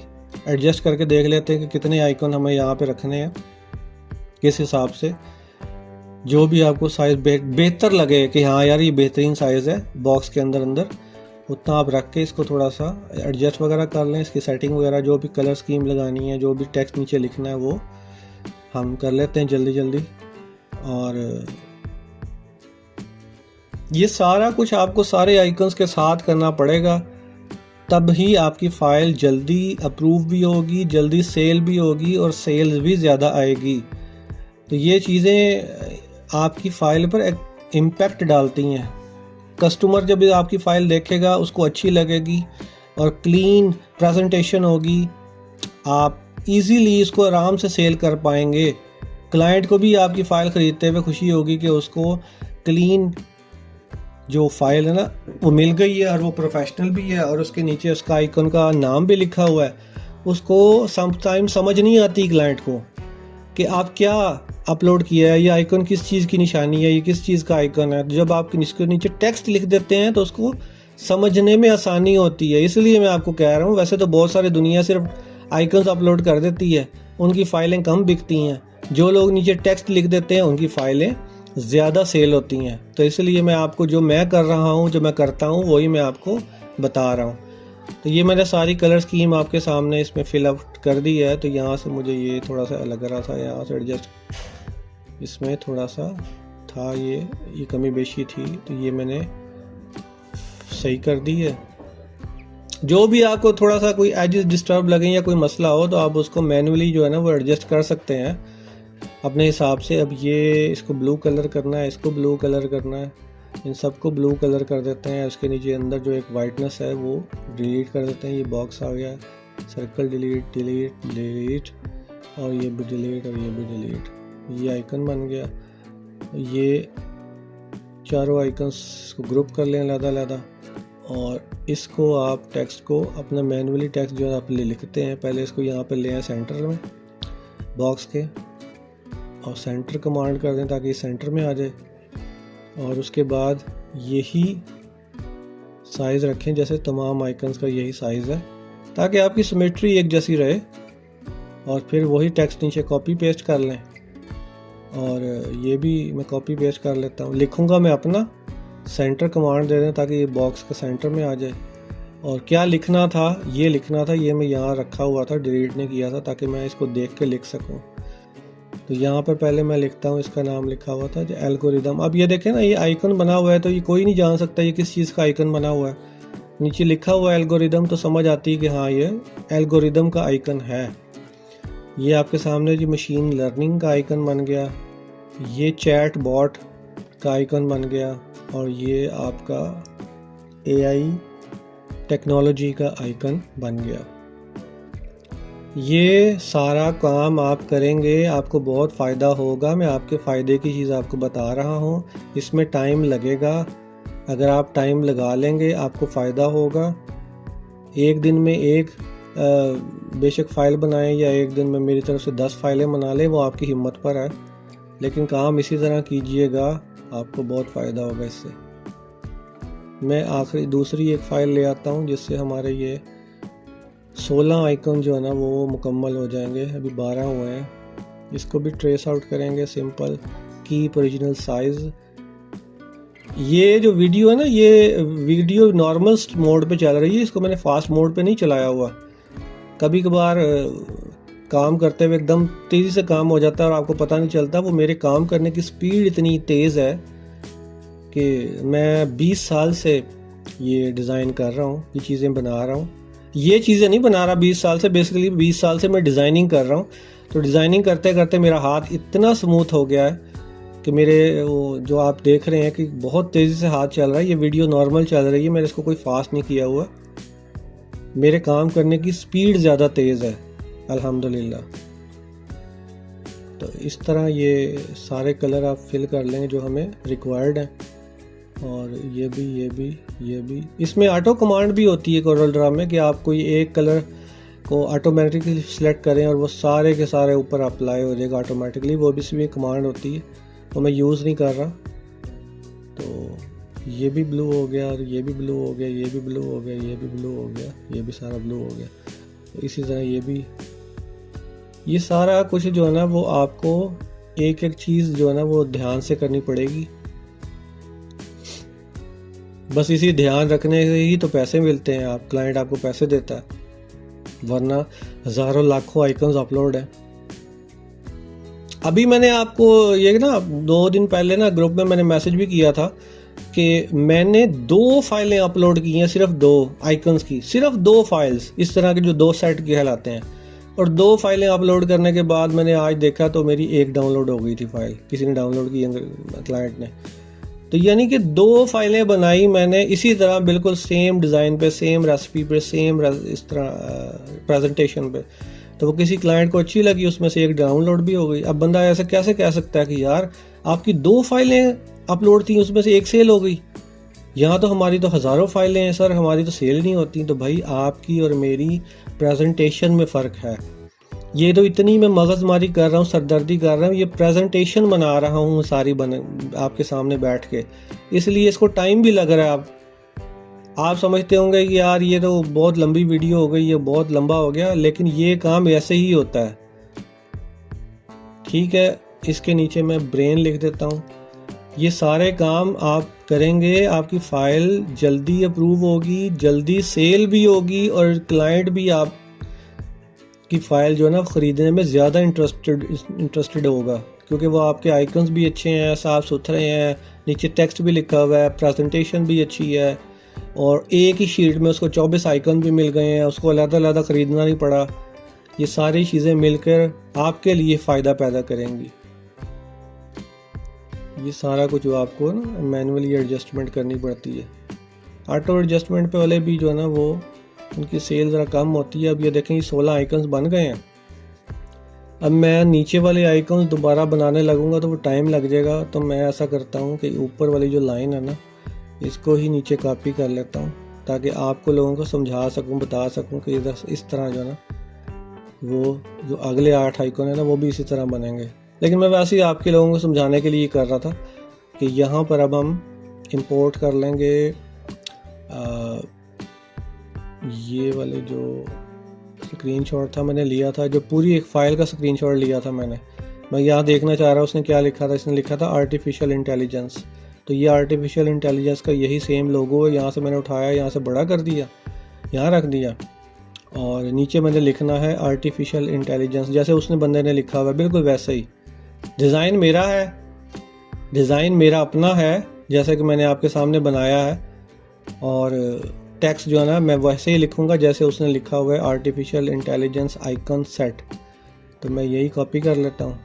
एडजस्ट करके देख लेते हैं कि कितने आइकन हमें यहाँ पे रखने हैं, किस हिसाब से जो भी आपको साइज़ बेहतर लगे कि हाँ यार ये बेहतरीन साइज़ है बॉक्स के अंदर अंदर, उतना आप रख के इसको थोड़ा सा एडजस्ट वगैरह कर लें। इसकी सेटिंग वगैरह जो भी कलर स्कीम लगानी है, जो भी टेक्स्ट नीचे लिखना है, वो हम कर लेते हैं जल्दी जल्दी। और ये सारा कुछ आपको सारे आइकन्स के साथ करना पड़ेगा, तब ही आपकी फ़ाइल जल्दी अप्रूव भी होगी, जल्दी सेल भी होगी और सेल्स भी ज़्यादा आएगी। तो ये चीज़ें आपकी फ़ाइल पर एक इम्पैक्ट डालती हैं। कस्टमर जब आपकी फ़ाइल देखेगा उसको अच्छी लगेगी और क्लीन प्रेजेंटेशन होगी, आप इजीली इसको आराम से सेल कर पाएंगे। क्लाइंट को भी आपकी फ़ाइल ख़रीदते हुए खुशी होगी कि उसको क्लीन जो फाइल है ना वो मिल गई है और वो प्रोफेशनल भी है और उसके नीचे उसका आइकन का नाम भी लिखा हुआ है। उसको समटाइम्स समझ नहीं आती क्लाइंट को कि आप क्या अपलोड किया है, ये आइकन किस चीज़ की निशानी है, ये किस चीज़ का आइकन है। तो जब आप इसके नीचे टेक्स्ट लिख देते हैं तो उसको समझने में आसानी होती है। इसलिए मैं आपको कह रहा हूँ, वैसे तो बहुत सारी दुनिया सिर्फ आइकन्स अपलोड कर देती है, उनकी फ़ाइलें कम बिकती हैं। जो लोग नीचे टेक्स्ट लिख देते हैं उनकी फ़ाइलें ज़्यादा सेल होती हैं। तो इसलिए मैं आपको जो मैं कर रहा हूँ, जो मैं करता हूँ, वही मैं आपको बता रहा हूँ। तो ये मैंने सारी कलर स्कीम आपके सामने इसमें फिल अप कर दी है। तो यहाँ से मुझे ये थोड़ा सा लग रहा था, यहाँ से एडजस्ट इसमें थोड़ा सा था, ये कमी बेशी थी, तो ये मैंने सही कर दी है। जो भी आपको थोड़ा सा कोई एजेस डिस्टर्ब लगे या कोई मसला हो तो आप उसको मैनुअली जो है ना वो एडजस्ट कर सकते हैं अपने हिसाब से। अब ये इसको ब्लू कलर करना है, इसको ब्लू कलर करना है, इन सबको ब्लू कलर कर देते हैं। उसके नीचे अंदर जो एक वाइटनेस है वो डिलीट कर देते हैं। ये बॉक्स आ गया, सर्कल डिलीट डिलीट डिलीट, और ये भी डिलीट और ये भी डिलीट। ये आइकन बन गया। ये चारों आइकन्स को ग्रुप कर लें अलग-अलग, और इसको आप टेक्स्ट को अपना मैनुअली टेक्स्ट जो है आप लिखते हैं, पहले इसको यहाँ पे ले आए सेंटर में बॉक्स के और सेंटर कमांड कर दें ताकि सेंटर में आ जाए। और उसके बाद यही साइज़ रखें जैसे तमाम आइकन्स का यही साइज़ है, ताकि आपकी सिमेट्री एक जैसी रहे। और फिर वही टेक्स्ट नीचे कॉपी पेस्ट कर लें, और ये भी मैं कॉपी पेस्ट कर लेता हूँ। लिखूँगा मैं अपना, सेंटर कमांड दे दें ताकि ये बॉक्स के सेंटर में आ जाए। और क्या लिखना था, ये लिखना था, ये मैं यहाँ रखा हुआ था, डिलीट नहीं किया था ताकि मैं इसको देख के लिख सकूँ। तो यहाँ पर पहले मैं लिखता हूँ, इसका नाम लिखा हुआ था जो एल्गोरिदम। अब ये देखें ना, ये आइकन बना हुआ है तो ये कोई नहीं जान सकता ये किस चीज़ का आइकन बना हुआ है। नीचे लिखा हुआ है एल्गोरिदम, तो समझ आती है कि हाँ ये एल्गोरिदम का आइकन है। ये आपके सामने जो मशीन लर्निंग का आइकन बन गया, ये चैट बॉट का आइकन बन गया, और ये आपका AI टेक्नोलॉजी का आइकन बन गया। ये सारा काम आप करेंगे, आपको बहुत फ़ायदा होगा। मैं आपके फ़ायदे की चीज़ आपको बता रहा हूँ। इसमें टाइम लगेगा, अगर आप टाइम लगा लेंगे आपको फ़ायदा होगा। एक दिन में एक बेशक फ़ाइल बनाएं या एक दिन में मेरी तरफ से 10 फाइलें बना लें, वो आपकी हिम्मत पर है, लेकिन काम इसी तरह कीजिएगा, आपको बहुत फ़ायदा होगा इससे। मैं आखिरी दूसरी एक फ़ाइल ले आता हूँ जिससे हमारे ये 16 आइकन जो है ना वो मुकम्मल हो जाएंगे। अभी 12 हुए हैं। इसको भी ट्रेस आउट करेंगे। Simple keep original size. ये जो वीडियो है ना, ये वीडियो नॉर्मल मोड पे चल रही है, इसको मैंने फास्ट मोड पे नहीं चलाया हुआ। कभी कभार काम करते हुए एकदम तेज़ी से काम हो जाता है और आपको पता नहीं चलता। वो मेरे काम करने की स्पीड इतनी तेज़ है कि मैं 20 साल से ये डिज़ाइन कर रहा हूँ, ये चीज़ें बना रहा हूँ। ये चीज़ें नहीं बना रहा 20 साल से, बेसिकली 20 साल से मैं डिज़ाइनिंग कर रहा हूँ। तो डिज़ाइनिंग करते करते मेरा हाथ इतना स्मूथ हो गया है कि मेरे वो जो आप देख रहे हैं कि बहुत तेज़ी से हाथ चल रहा है। ये वीडियो नॉर्मल चल रही है, मैंने इसको कोई फास्ट नहीं किया हुआ। मेरे काम करने की स्पीड ज़्यादा तेज़ है अल्हम्दुलिल्लाह। तो इस तरह ये सारे कलर आप फिल कर लेंगे जो हमें रिक्वायर्ड है। और ये भी। इसमें ऑटो कमांड भी होती है कोरल ड्रा में कि आप कोई एक कलर को ऑटोमेटिकली सिलेक्ट करें और वो सारे के सारे ऊपर अप्लाई हो जाएगा ऑटोमेटिकली। वो भी इसमें कमांड होती है, वो मैं यूज़ नहीं कर रहा। तो ये भी ब्लू हो गया और ये भी ब्लू हो गया, ये भी ब्लू हो गया, ये भी ब्लू हो गया, ये भी सारा ब्लू हो गया। तो इसी तरह ये भी, ये सारा कुछ जो है ना वो आपको एक एक चीज़ जो है ना वो ध्यान से करनी पड़ेगी। बस इसी ध्यान रखने से ही तो पैसे मिलते हैं, आप क्लाइंट आपको पैसे देता है, वरना हज़ारों लाखों आइकन्स अपलोड है। अभी मैंने आपको ये ना 2 दिन पहले ना ग्रुप में मैंने मैसेज भी किया था कि मैंने 2 फाइलें अपलोड की हैं, सिर्फ 2 आइकन्स की, सिर्फ 2 फाइल्स, इस तरह के जो 2 सेट कहलाते हैं। और 2 फाइलें अपलोड करने के बाद मैंने आज देखा तो मेरी एक डाउनलोड हो गई थी फाइल, किसी ने डाउनलोड की, क्लाइंट ने। तो यानी कि 2 फाइलें बनाई मैंने इसी तरह, बिल्कुल सेम डिज़ाइन पे, सेम रेसिपी पे, सेम इस तरह प्रेजेंटेशन पे। तो वो किसी क्लाइंट को अच्छी लगी, उसमें से एक डाउनलोड भी हो गई। अब बंदा ऐसे कैसे कह सकता है कि यार आपकी 2 फाइलें अपलोड थी, उसमें से एक सेल हो गई, यहाँ तो हमारी तो हज़ारों फाइलें हैं सर, हमारी तो सेल नहीं होती। तो भाई आपकी और मेरी प्रेजेंटेशन में फ़र्क है। ये तो इतनी मैं मगजमारी कर रहा हूँ, सरदर्दी कर रहा हूँ, ये प्रेजेंटेशन बना रहा हूँ सारी आपके सामने बैठ के, इसलिए इसको टाइम भी लग रहा है। आप समझते होंगे कि यार ये तो बहुत लंबी वीडियो हो गई, ये बहुत लंबा हो गया, लेकिन ये काम ऐसे ही होता है। ठीक है, इसके नीचे मैं ब्रेन लिख देता हूँ। ये सारे काम आप करेंगे, आपकी फ़ाइल जल्दी अप्रूव होगी, जल्दी सेल भी होगी और क्लाइंट भी आप की फ़ाइल जो है ना ख़रीदने में ज़्यादा इंटरेस्टेड होगा, क्योंकि वो आपके आइकन्स भी अच्छे हैं, साफ़ सुथरे हैं, नीचे टेक्स्ट भी लिखा हुआ है, प्रेजेंटेशन भी अच्छी है, और एक ही शीट में उसको 24 आइकन भी मिल गए हैं, उसको अलग-अलग ख़रीदना नहीं पड़ा। ये सारी चीज़ें मिलकर आपके लिए फ़ायदा पैदा करेंगी। ये सारा कुछ जो आपको ना मैनुअली एडजस्टमेंट करनी पड़ती है। ऑटो एडजस्टमेंट पे वाले भी जो है ना वो उनकी सेल ज़रा कम होती है। अब ये देखें, ये 16 आइकन्स बन गए हैं। अब मैं नीचे वाले आइकन्स दोबारा बनाने लगूंगा तो वो टाइम लग जाएगा। तो मैं ऐसा करता हूँ कि ऊपर वाली जो लाइन है ना, इसको ही नीचे कॉपी कर लेता हूँ, ताकि आपको लोगों को समझा सकूँ, बता सकूँ कि इधर इस तरह जो है ना वो जो अगले 8 आइकन है ना वो भी इसी तरह बनेंगे। लेकिन मैं वैसे ही आपके लोगों को समझाने के लिए कर रहा था कि यहाँ पर अब हम इंपोर्ट कर लेंगे ये वाले जो स्क्रीनशॉट था मैंने लिया था, जो पूरी एक फ़ाइल का स्क्रीनशॉट लिया था मैं यहाँ देखना चाह रहा, उसने क्या लिखा था, इसने लिखा था आर्टिफिशियल इंटेलिजेंस। तो ये आर्टिफिशियल इंटेलिजेंस का यही सेम लोगो है, यहाँ से मैंने उठाया, यहाँ से बड़ा कर दिया, यहाँ रख दिया, और नीचे मैंने लिखना है आर्टिफिशियल इंटेलिजेंस, जैसे उसने बंदे ने लिखा हुआ है बिल्कुल वैसे ही। डिज़ाइन मेरा है, डिज़ाइन मेरा अपना है, जैसे कि मैंने आपके सामने बनाया है, और टेक्स्ट जो है ना मैं वैसे ही लिखूंगा जैसे उसने लिखा हुआ है आर्टिफिशियल इंटेलिजेंस आइकन सेट। तो मैं यही कॉपी कर लेता हूँ,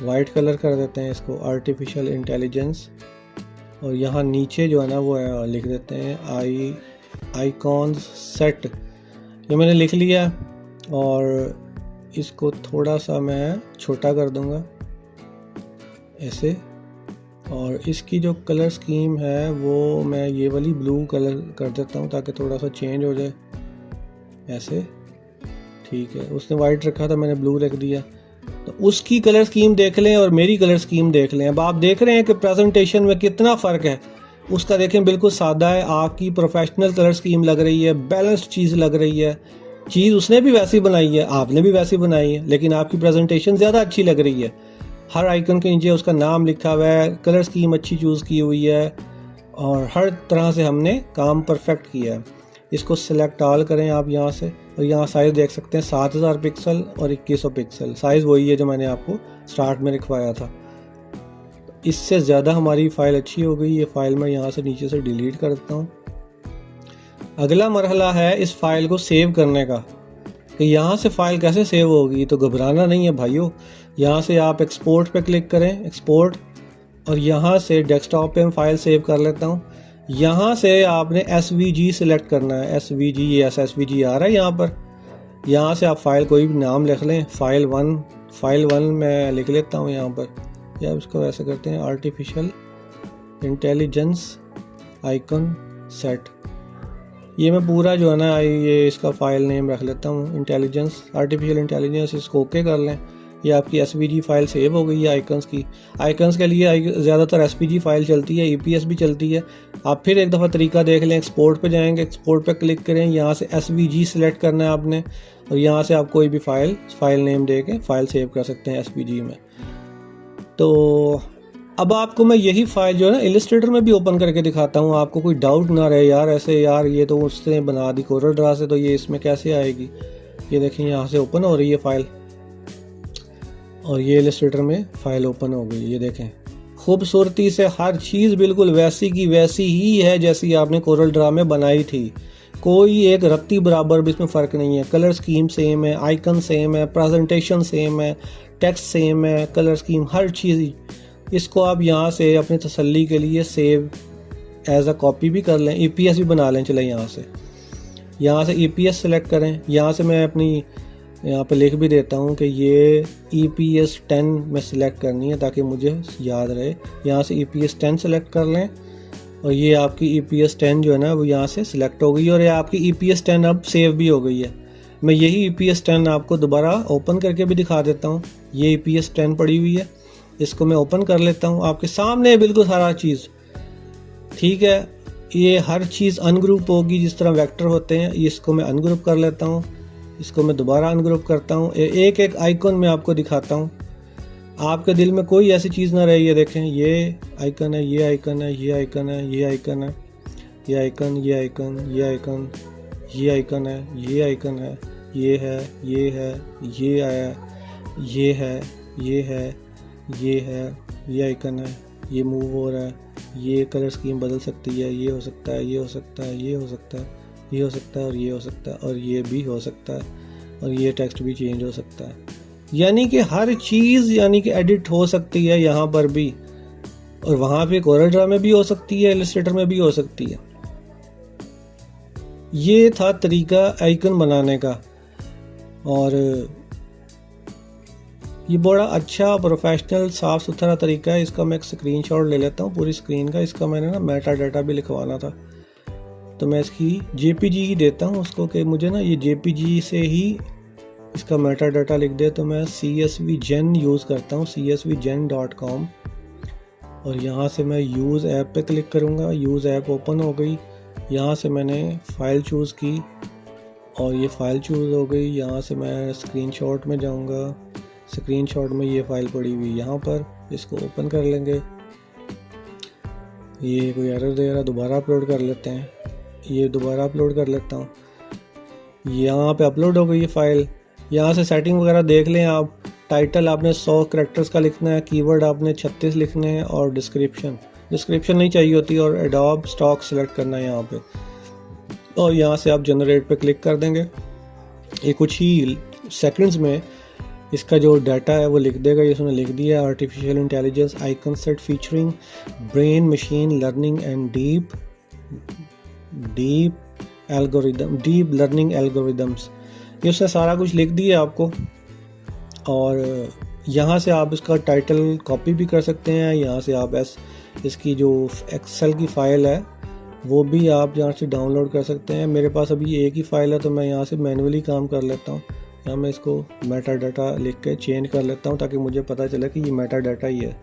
वाइट कलर कर देते हैं इसको, आर्टिफिशियल इंटेलिजेंस, और यहाँ नीचे जो है ना वो लिख देते हैं आइकॉन्स सेट। ये मैंने लिख लिया, और इसको थोड़ा सा मैं छोटा कर दूंगा ऐसे, और इसकी जो कलर स्कीम है वो मैं ये वाली ब्लू कलर कर देता हूँ ताकि थोड़ा सा चेंज हो जाए ऐसे। ठीक है, उसने वाइट रखा था, मैंने ब्लू रख दिया। तो उसकी कलर स्कीम देख लें और मेरी कलर स्कीम देख लें। अब आप देख रहे हैं कि प्रेजेंटेशन में कितना फ़र्क है। उसका देखें बिल्कुल सादा है, आपकी प्रोफेशनल कलर स्कीम लग रही है, बैलेंस्ड चीज़ लग रही है। चीज़ उसने भी वैसी बनाई है, आपने भी वैसी बनाई है, लेकिन आपकी प्रेजेंटेशन ज़्यादा अच्छी लग रही है। हर आइकन के नीचे उसका नाम लिखा हुआ है, कलर स्कीम अच्छी चूज़ की हुई है, और हर तरह से हमने काम परफेक्ट किया है। इसको सिलेक्ट ऑल करें आप यहाँ से, और यहाँ साइज़ देख सकते हैं 7000 पिक्सल और 2100 पिक्सल। साइज़ वही है जो मैंने आपको स्टार्ट में लिखवाया था। इससे ज़्यादा हमारी फ़ाइल अच्छी हो गई। ये फ़ाइल मैं यहाँ से नीचे से डिलीट कर देता हूँ। अगला मरहला है इस फाइल को सेव करने का, कि यहाँ से फ़ाइल कैसे सेव होगी। तो घबराना नहीं है भाइयों, यहाँ से आप एक्सपोर्ट पे क्लिक करें, एक्सपोर्ट, और यहाँ से डेस्कटॉप पे मैं फ़ाइल सेव कर लेता हूँ। यहाँ से आपने SVG सिलेक्ट करना है, SVG, ये SVG आ रहा है यहाँ पर। यहाँ से आप फाइल कोई भी नाम लिख लें, फाइल वन मैं लिख लेता हूँ यहाँ पर, या इसको ऐसे करते हैं आर्टिफिशियल इंटेलिजेंस आइकन सेट। ये मैं पूरा जो है ना ये इसका फ़ाइल नेम रख लेता हूँ, इंटेलिजेंस, आर्टिफिशियल इंटेलिजेंस। इसको ओके कर लें। ये आपकी SVG फ़ाइल सेव हो गई है आइकन्स की। आइकन्स के लिए ज़्यादातर SVG फ़ाइल चलती है, EPS भी चलती है। आप फिर एक दफ़ा तरीका देख लें, एक्सपोर्ट पे जाएंगे, एक्सपोर्ट पे क्लिक करें, यहाँ से SVG सिलेक्ट करना है आपने, और यहाँ से आप कोई भी फ़ाइल नेम दे के फ़ाइल सेव कर सकते हैं SVG में। तो अब आपको मैं यही फ़ाइल जो है ना इलस्ट्रेटर में भी ओपन करके दिखाता हूँ, आपको कोई डाउट ना रहे यार ऐसे, यार ये तो उसने बना दी कोरल ड्रा से, तो ये इसमें कैसे आएगी। ये देखें यहाँ से ओपन हो रही है फ़ाइल, और ये इलस्ट्रेटर में फ़ाइल ओपन हो गई। ये देखें खूबसूरती से हर चीज़ बिल्कुल वैसी की वैसी ही है जैसी आपने कोरल ड्रा में बनाई थी। कोई एक रत्ती बराबर भी इसमें फ़र्क नहीं है। कलर स्कीम सेम है, आइकन सेम है, प्रेजेंटेशन सेम है, टेक्स्ट सेम है, कलर स्कीम हर चीज़। इसको आप यहाँ से अपनी तसल्ली के लिए सेव एज अ कॉपी भी कर लें, EPS भी बना लें। चलें यहाँ से EPS सेलेक्ट करें। यहाँ से मैं अपनी यहाँ पे लिख भी देता हूँ कि ये EPS 10 में सिलेक्ट करनी है ताकि मुझे याद रहे। यहाँ से EPS 10 सेलेक्ट कर लें, और ये आपकी EPS 10 जो है ना वो यहाँ से सिलेक्ट हो गई, और ये आपकी EPS 10 अब सेव भी हो गई है। मैं यही EPS 10 आपको दोबारा ओपन करके भी दिखा देता हूँ। ये EPS 10 पड़ी हुई है, इसको मैं ओपन कर लेता हूँ। आपके सामने बिल्कुल सारा चीज़ ठीक है। ये हर चीज़ अनग्रुप होगी, जिस तरह वेक्टर होते हैं। इसको मैं अनग्रुप कर लेता हूँ, इसको मैं दोबारा अनग्रुप करता हूँ। एक एक आइकन मैं आपको दिखाता हूँ, आपके दिल में कोई ऐसी चीज़ ना रहे। ये देखें, ये आइकन है, ये आइकन है, ये आइकन है, ये आइकन है, ये आइकन, ये आइकन, ये आइकन, ये आइकन है, ये आइकन है, ये है, ये है, ये आया, ये है, ये है, ये है, ये आइकन है, ये मूव हो रहा है, ये कलर स्कीम बदल सकती है, ये हो सकता है, ये हो सकता है, ये हो सकता है, ये हो सकता है, और ये हो सकता है, और ये भी हो सकता है, और ये टेक्स्ट भी चेंज हो सकता है। यानी कि हर चीज़ यानी कि एडिट हो सकती है यहाँ पर भी, और वहाँ पे कोरल ड्रा में भी हो सकती है, इलस्ट्रेटर में भी हो सकती है। ये था तरीका आइकन बनाने का, और ये बड़ा अच्छा प्रोफेशनल साफ़ सुथरा तरीका है। इसका मैं एक स्क्रीनशॉट ले लेता हूँ पूरी स्क्रीन का। इसका मैंने ना मेटा डाटा भी लिखवाना था, तो मैं इसकी JPG ही देता हूँ उसको, कि मुझे ना ये JPG से ही इसका मेटा डाटा लिख दे। तो मैं CSVGen यूज़ करता हूँ, csvgen.com, और यहाँ से मैं यूज़ ऐप पे क्लिक करूँगा। यूज़ ऐप ओपन हो गई। यहाँ से मैंने फ़ाइल चूज़ की, और ये फ़ाइल चूज़ हो गई। यहाँ से मैं स्क्रीनशॉट में जाऊँगा, स्क्रीनशॉट में ये फ़ाइल पड़ी हुई यहाँ पर, इसको ओपन कर लेंगे। ये कोई एरर दे रहा, दोबारा अपलोड कर लेते हैं। ये दोबारा अपलोड कर लेता हूँ। यहाँ पे अपलोड हो गई ये फ़ाइल। यहाँ से सेटिंग वगैरह देख लें आप। टाइटल आपने 100 कैरेक्टर्स का लिखना है, कीवर्ड आपने 36 लिखने हैं, और डिस्क्रिप्शन नहीं चाहिए होती, और एडोब स्टॉक सेलेक्ट करना है यहाँ पे, और यहाँ से आप जनरेट पे क्लिक कर देंगे। ये कुछ ही सेकंड्स में इसका जो डाटा है वो लिख देगा। इसमें लिख दिया artificial intelligence icon set featuring brain machine learning and deep learning algorithms. ये उसने सारा कुछ लिख दिया आपको। और यहाँ से आप इसका टाइटल कॉपी भी कर सकते हैं। यहाँ से आप इसकी जो एक्सेल की फ़ाइल है वो भी आप यहाँ से डाउनलोड कर सकते हैं। मेरे पास अभी एक ही फ़ाइल है तो मैं यहाँ से मैनुअली काम कर लेता हूँ। यहाँ मैं इसको मेटा डाटा लिख के चेंज कर लेता हूँ ताकि मुझे पता चले कि ये मेटा डाटा ही है।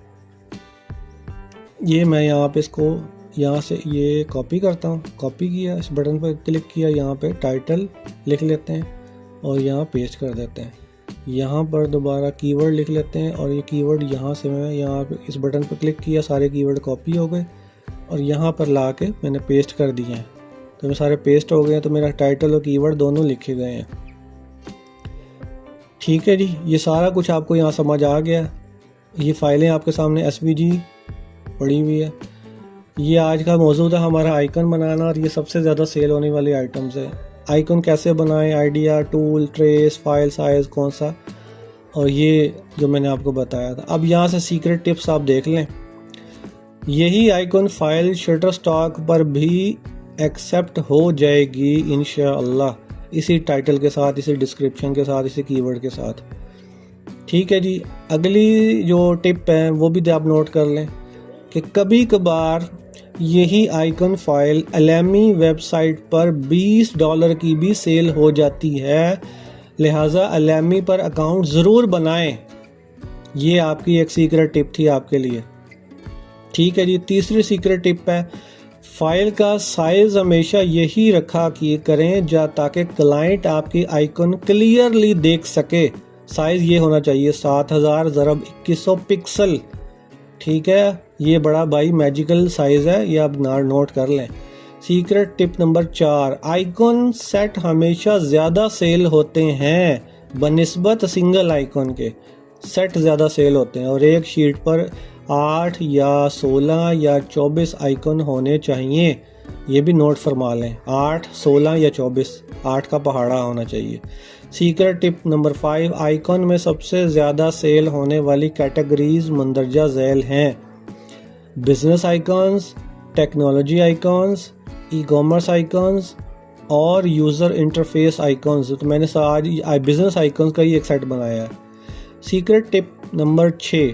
ये मैं यहाँ पे इसको यहाँ से ये कॉपी करता हूँ। कॉपी किया, इस बटन पर क्लिक किया, यहाँ पे टाइटल लिख लेते हैं और यहाँ पेस्ट कर देते हैं। यहाँ पर दोबारा कीवर्ड लिख लेते हैं और ये कीवर्ड यहाँ से मैं यहाँ पे इस बटन पर क्लिक किया, सारे कीवर्ड कॉपी हो गए और यहाँ पर ला के मैंने पेस्ट कर दिए हैं। तो मैं सारे पेस्ट हो गए हैं, तो मेरा टाइटल और कीवर्ड दोनों लिखे गए हैं। ठीक है जी, ये सारा कुछ आपको यहाँ समझ आ गया। ये फाइलें आपके सामने SVG पड़ी हुई है। ये आज का मौजू था हमारा आइकन बनाना, और ये सबसे ज़्यादा सेल होने वाली आइटम्स है। आइकन कैसे बनाएं, idea, tool, trace, file size कौन सा, और ये जो मैंने आपको बताया था। अब यहाँ से सीक्रेट टिप्स आप देख लें। यही आइकन फाइल शटरस्टॉक पर भी एक्सेप्ट हो जाएगी इंशाअल्लाह, इसी टाइटल के साथ, इसी डिस्क्रिप्शन के साथ, इसी कीवर्ड के साथ। ठीक है जी, अगली जो टिप है वो भी आप नोट कर लें कि कभी कभार यही आइकन फाइल अलामी वेबसाइट पर $20 की भी सेल हो जाती है, लिहाजा अलामी पर अकाउंट ज़रूर बनाएं। ये आपकी एक सीक्रेट टिप थी आपके लिए। ठीक है जी, तीसरी सीक्रेट टिप है, फाइल का साइज़ हमेशा यही रखा करें ताकि क्लाइंट आपकी आइकन क्लियरली देख सके। साइज़ ये होना चाहिए 7000 × 2100 पिक्सल। ठीक है, ये बड़ा भाई मैजिकल साइज़ है, ये आप नोट कर लें। Secret tip number 4, icon set हमेशा ज़्यादा सेल होते हैं बनिस्बत सिंगल आइकन के। सेट ज़्यादा सेल होते हैं और एक शीट पर 8 या 16 या 24 आइकन होने चाहिए। ये भी नोट फरमा लें, 8, 16 या 24, 8 का पहाड़ा होना चाहिए। सीक्रेट टिप नंबर 5, आइकन में सबसे ज़्यादा सेल होने वाली कैटेगरीज मंदरजा झैल हैं: business icons, technology icons, e commerce icons और यूज़र इंटरफेस आइकन्स। तो मैंने आज बिजनेस आइकन्स का ही एक सेट बनाया है। Secret tip number 6,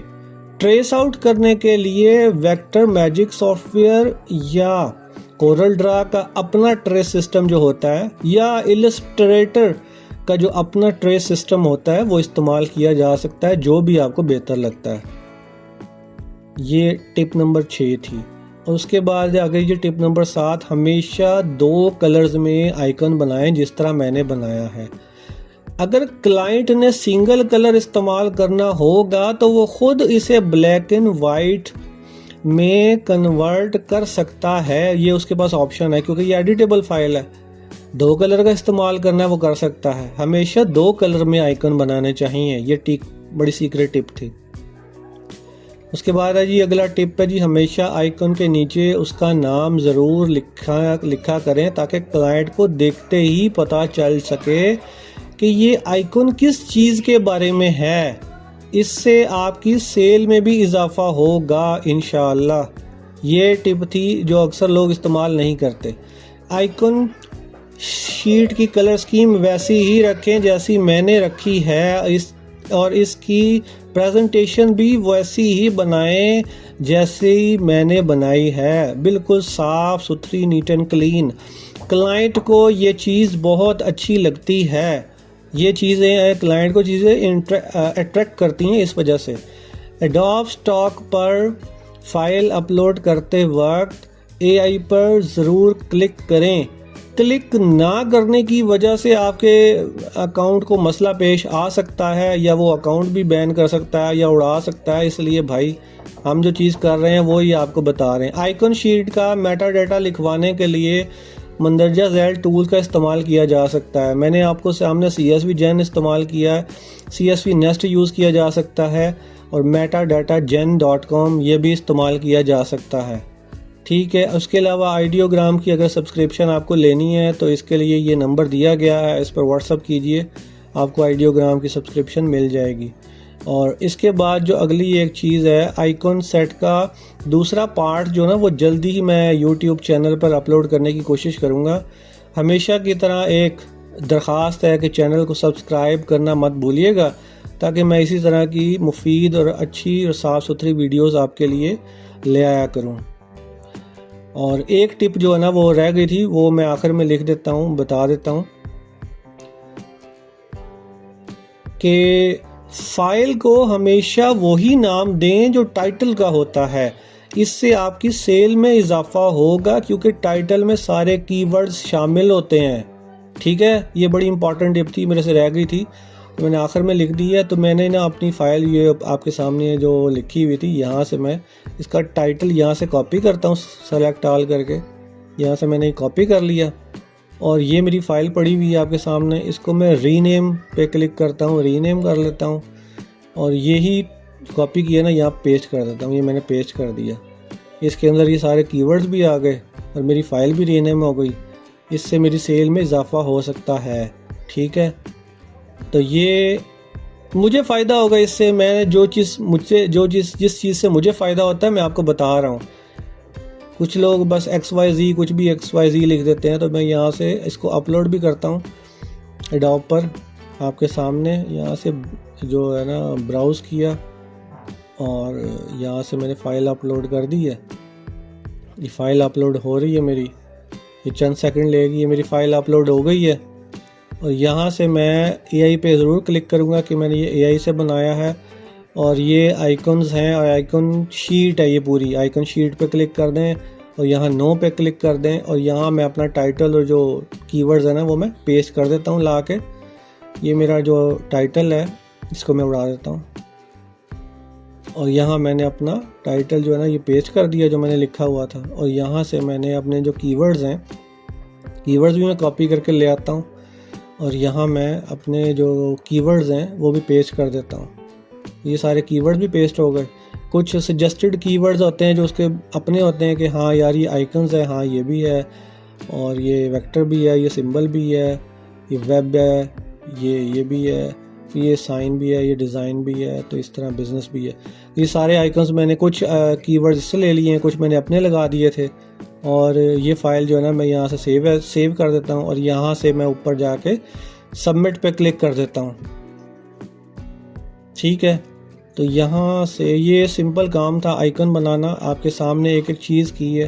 trace out करने के लिए वेक्टर मैजिक सॉफ्टवेयर या कोरल ड्रा का अपना ट्रेस सिस्टम जो होता है, या इलस्ट्रेटर का जो अपना ट्रेस सिस्टम होता है, वो इस्तेमाल किया जा सकता है, जो भी आपको बेहतर लगता है। ये टिप नंबर 6 थी। और उसके बाद अगर ये टिप नंबर 7, हमेशा 2 कलर्स में आइकन बनाएं जिस तरह मैंने बनाया है। अगर क्लाइंट ने सिंगल कलर इस्तेमाल करना होगा तो वो खुद इसे ब्लैक एंड वाइट में कन्वर्ट कर सकता है, ये उसके पास ऑप्शन है, क्योंकि ये एडिटेबल फाइल है। 2 कलर का इस्तेमाल करना है वो कर सकता है। हमेशा 2 कलर में आइकन बनाने चाहिए। ये बड़ी सीक्रेट टिप थी। उसके बाद है जी अगला टिप है जी, हमेशा आइकन के नीचे उसका नाम ज़रूर लिखा करें ताकि क्लाइंट को देखते ही पता चल सके कि ये आइकन किस चीज़ के बारे में है। इससे आपकी सेल में भी इजाफा होगा इंशाअल्लाह। ये टिप थी जो अक्सर लोग इस्तेमाल नहीं करते। आइकन शीट की कलर स्कीम वैसी ही रखें जैसी मैंने रखी है, और इसकी प्रेजेंटेशन भी वैसी ही बनाएं जैसे मैंने बनाई है, बिल्कुल साफ़ सुथरी, नीट एंड क्लीन। क्लाइंट को ये चीज़ बहुत अच्छी लगती है। ये चीज़ें क्लाइंट को चीज़ें अट्रैक्ट करती हैं इस वजह से। एडोब स्टॉक पर फाइल अपलोड करते वक्त AI पर ज़रूर क्लिक करें। क्लिक ना करने की वजह से आपके अकाउंट को मसला पेश आ सकता है, या वो अकाउंट भी बैन कर सकता है या उड़ा सकता है। इसलिए भाई हम जो चीज़ कर रहे हैं वो ही आपको बता रहे हैं। आइकन शीट का मेटा डाटा लिखवाने के लिए मंदरजा झैल टूल का इस्तेमाल किया जा सकता है। मैंने आपको सामने CSV Gen इस्तेमाल किया है, CSV Nest यूज़ किया जा सकता है, और metadatagen.com ये भी इस्तेमाल किया जा सकता है। ठीक है, उसके अलावा आइडियोग्राम की अगर सब्सक्रिप्शन आपको लेनी है तो इसके लिए ये नंबर दिया गया है, इस पर व्हाट्सअप कीजिए, आपको आइडियोग्राम की सब्सक्रिप्शन मिल जाएगी। और इसके बाद जो अगली एक चीज़ है, आइकन सेट का दूसरा पार्ट जो ना वो जल्दी ही मैं YouTube चैनल पर अपलोड करने की कोशिश करूँगा। हमेशा की तरह एक दरख्वास्त है कि चैनल को सब्सक्राइब करना मत भूलिएगा, ताकि मैं इसी तरह की मुफीद और अच्छी और साफ़ सुथरी वीडियोस आपके लिए ले आया करूं। और एक टिप जो है ना वो रह गई थी, वो मैं आखिर में लिख देता हूं, बता देता हूं कि फ़ाइल को हमेशा वही नाम दें जो टाइटल का होता है। इससे आपकी सेल में इजाफा होगा, क्योंकि टाइटल में सारे कीवर्ड्स शामिल होते हैं। ठीक है, ये बड़ी इंपॉर्टेंट टिप थी, मेरे से रह गई थी, तो मैंने आखिर में लिख दी है। तो मैंने ना अपनी फ़ाइल ये आपके सामने जो लिखी हुई थी, यहाँ से मैं इसका टाइटल यहाँ से कॉपी करता हूँ, सेलेक्ट ऑल करके यहाँ से मैंने कॉपी कर लिया। और ये मेरी फ़ाइल पड़ी हुई है आपके सामने, इसको मैं रीनेम पे क्लिक करता हूँ, रीनेम कर लेता हूँ, और यही कॉपी किया ना यहाँ पेस्ट कर देता हूँ। ये मैंने पेस्ट कर दिया, इसके अंदर ये सारे कीवर्ड्स भी आ गए और मेरी फ़ाइल भी रीनेम हो गई। इससे मेरी सेल में इजाफा हो सकता है। ठीक है, तो ये मुझे फ़ायदा होगा इससे। मैंने जिस चीज़ से मुझे फ़ायदा होता है मैं आपको बता रहा हूँ। कुछ लोग बस XYZ कुछ भी XYZ लिख देते हैं, तो मैं यहाँ से इसको अपलोड भी करता हूँ एडोब पर आपके सामने। यहाँ से जो है ना ब्राउज़ किया और यहाँ से मैंने फ़ाइल अपलोड कर दी है। ये फ़ाइल अपलोड हो रही है मेरी, ये चंद सेकंड लेगी, ये मेरी फ़ाइल अपलोड हो गई है। और यहाँ से मैं AI पे ज़रूर क्लिक करूँगा कि मैंने ये AI से बनाया है, और ये आइकन्स हैं और आइकन शीट है, ये पूरी आइकन शीट पे क्लिक कर दें और यहाँ नो पे क्लिक कर दें, और यहाँ मैं अपना टाइटल और जो कीवर्ड्स है ना वो मैं पेस्ट कर देता हूँ ला के। ये मेरा जो टाइटल है इसको मैं उड़ा देता हूँ, और यहाँ मैंने अपना टाइटल जो है ना ये पेस्ट कर दिया जो मैंने लिखा हुआ था। और यहाँ से मैंने अपने जो कीवर्ड्स हैं, कीवर्ड्स भी मैं कॉपी करके ले आता हूँ, और यहाँ मैं अपने जो कीवर्ड्स हैं वो भी पेस्ट कर देता हूँ। ये सारे कीवर्ड्स भी पेस्ट हो गए। कुछ सजेस्टेड कीवर्ड्स होते हैं जो उसके अपने होते हैं कि हाँ यार ये आइकन्स है, हाँ ये भी है, और ये वेक्टर भी है, ये सिंबल भी है, ये वेब है, ये भी है, ये साइन भी है, ये डिज़ाइन भी है, तो इस तरह बिज़नेस भी है। ये सारे आइकन्स मैंने कुछ कीवर्ड्स इससे ले लिए हैं, कुछ मैंने अपने लगा दिए थे। और ये फ़ाइल जो है ना मैं यहाँ से सेव कर देता हूँ, और यहाँ से मैं ऊपर जाके सबमिट पे क्लिक कर देता हूँ। ठीक है, तो यहाँ से ये सिंपल काम था आइकन बनाना, आपके सामने एक एक चीज़ की है।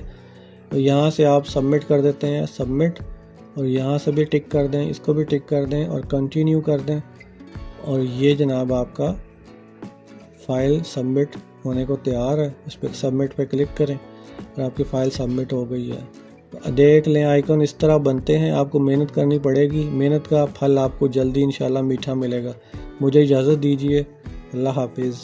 तो यहाँ से आप सबमिट कर देते हैं, सबमिट, और यहाँ से भी टिक कर दें, इसको भी टिक कर दें और कंटिन्यू कर दें, और ये जनाब आपका फ़ाइल सबमिट होने को तैयार है। इस पर सबमिट पे क्लिक करें और आपकी फ़ाइल सबमिट हो गई है। तो देख लें आइकन इस तरह बनते हैं, आपको मेहनत करनी पड़ेगी, मेहनत का फल आपको जल्दी इंशाल्लाह मीठा मिलेगा। मुझे इजाज़त दीजिए, अल्लाह हाफिज़।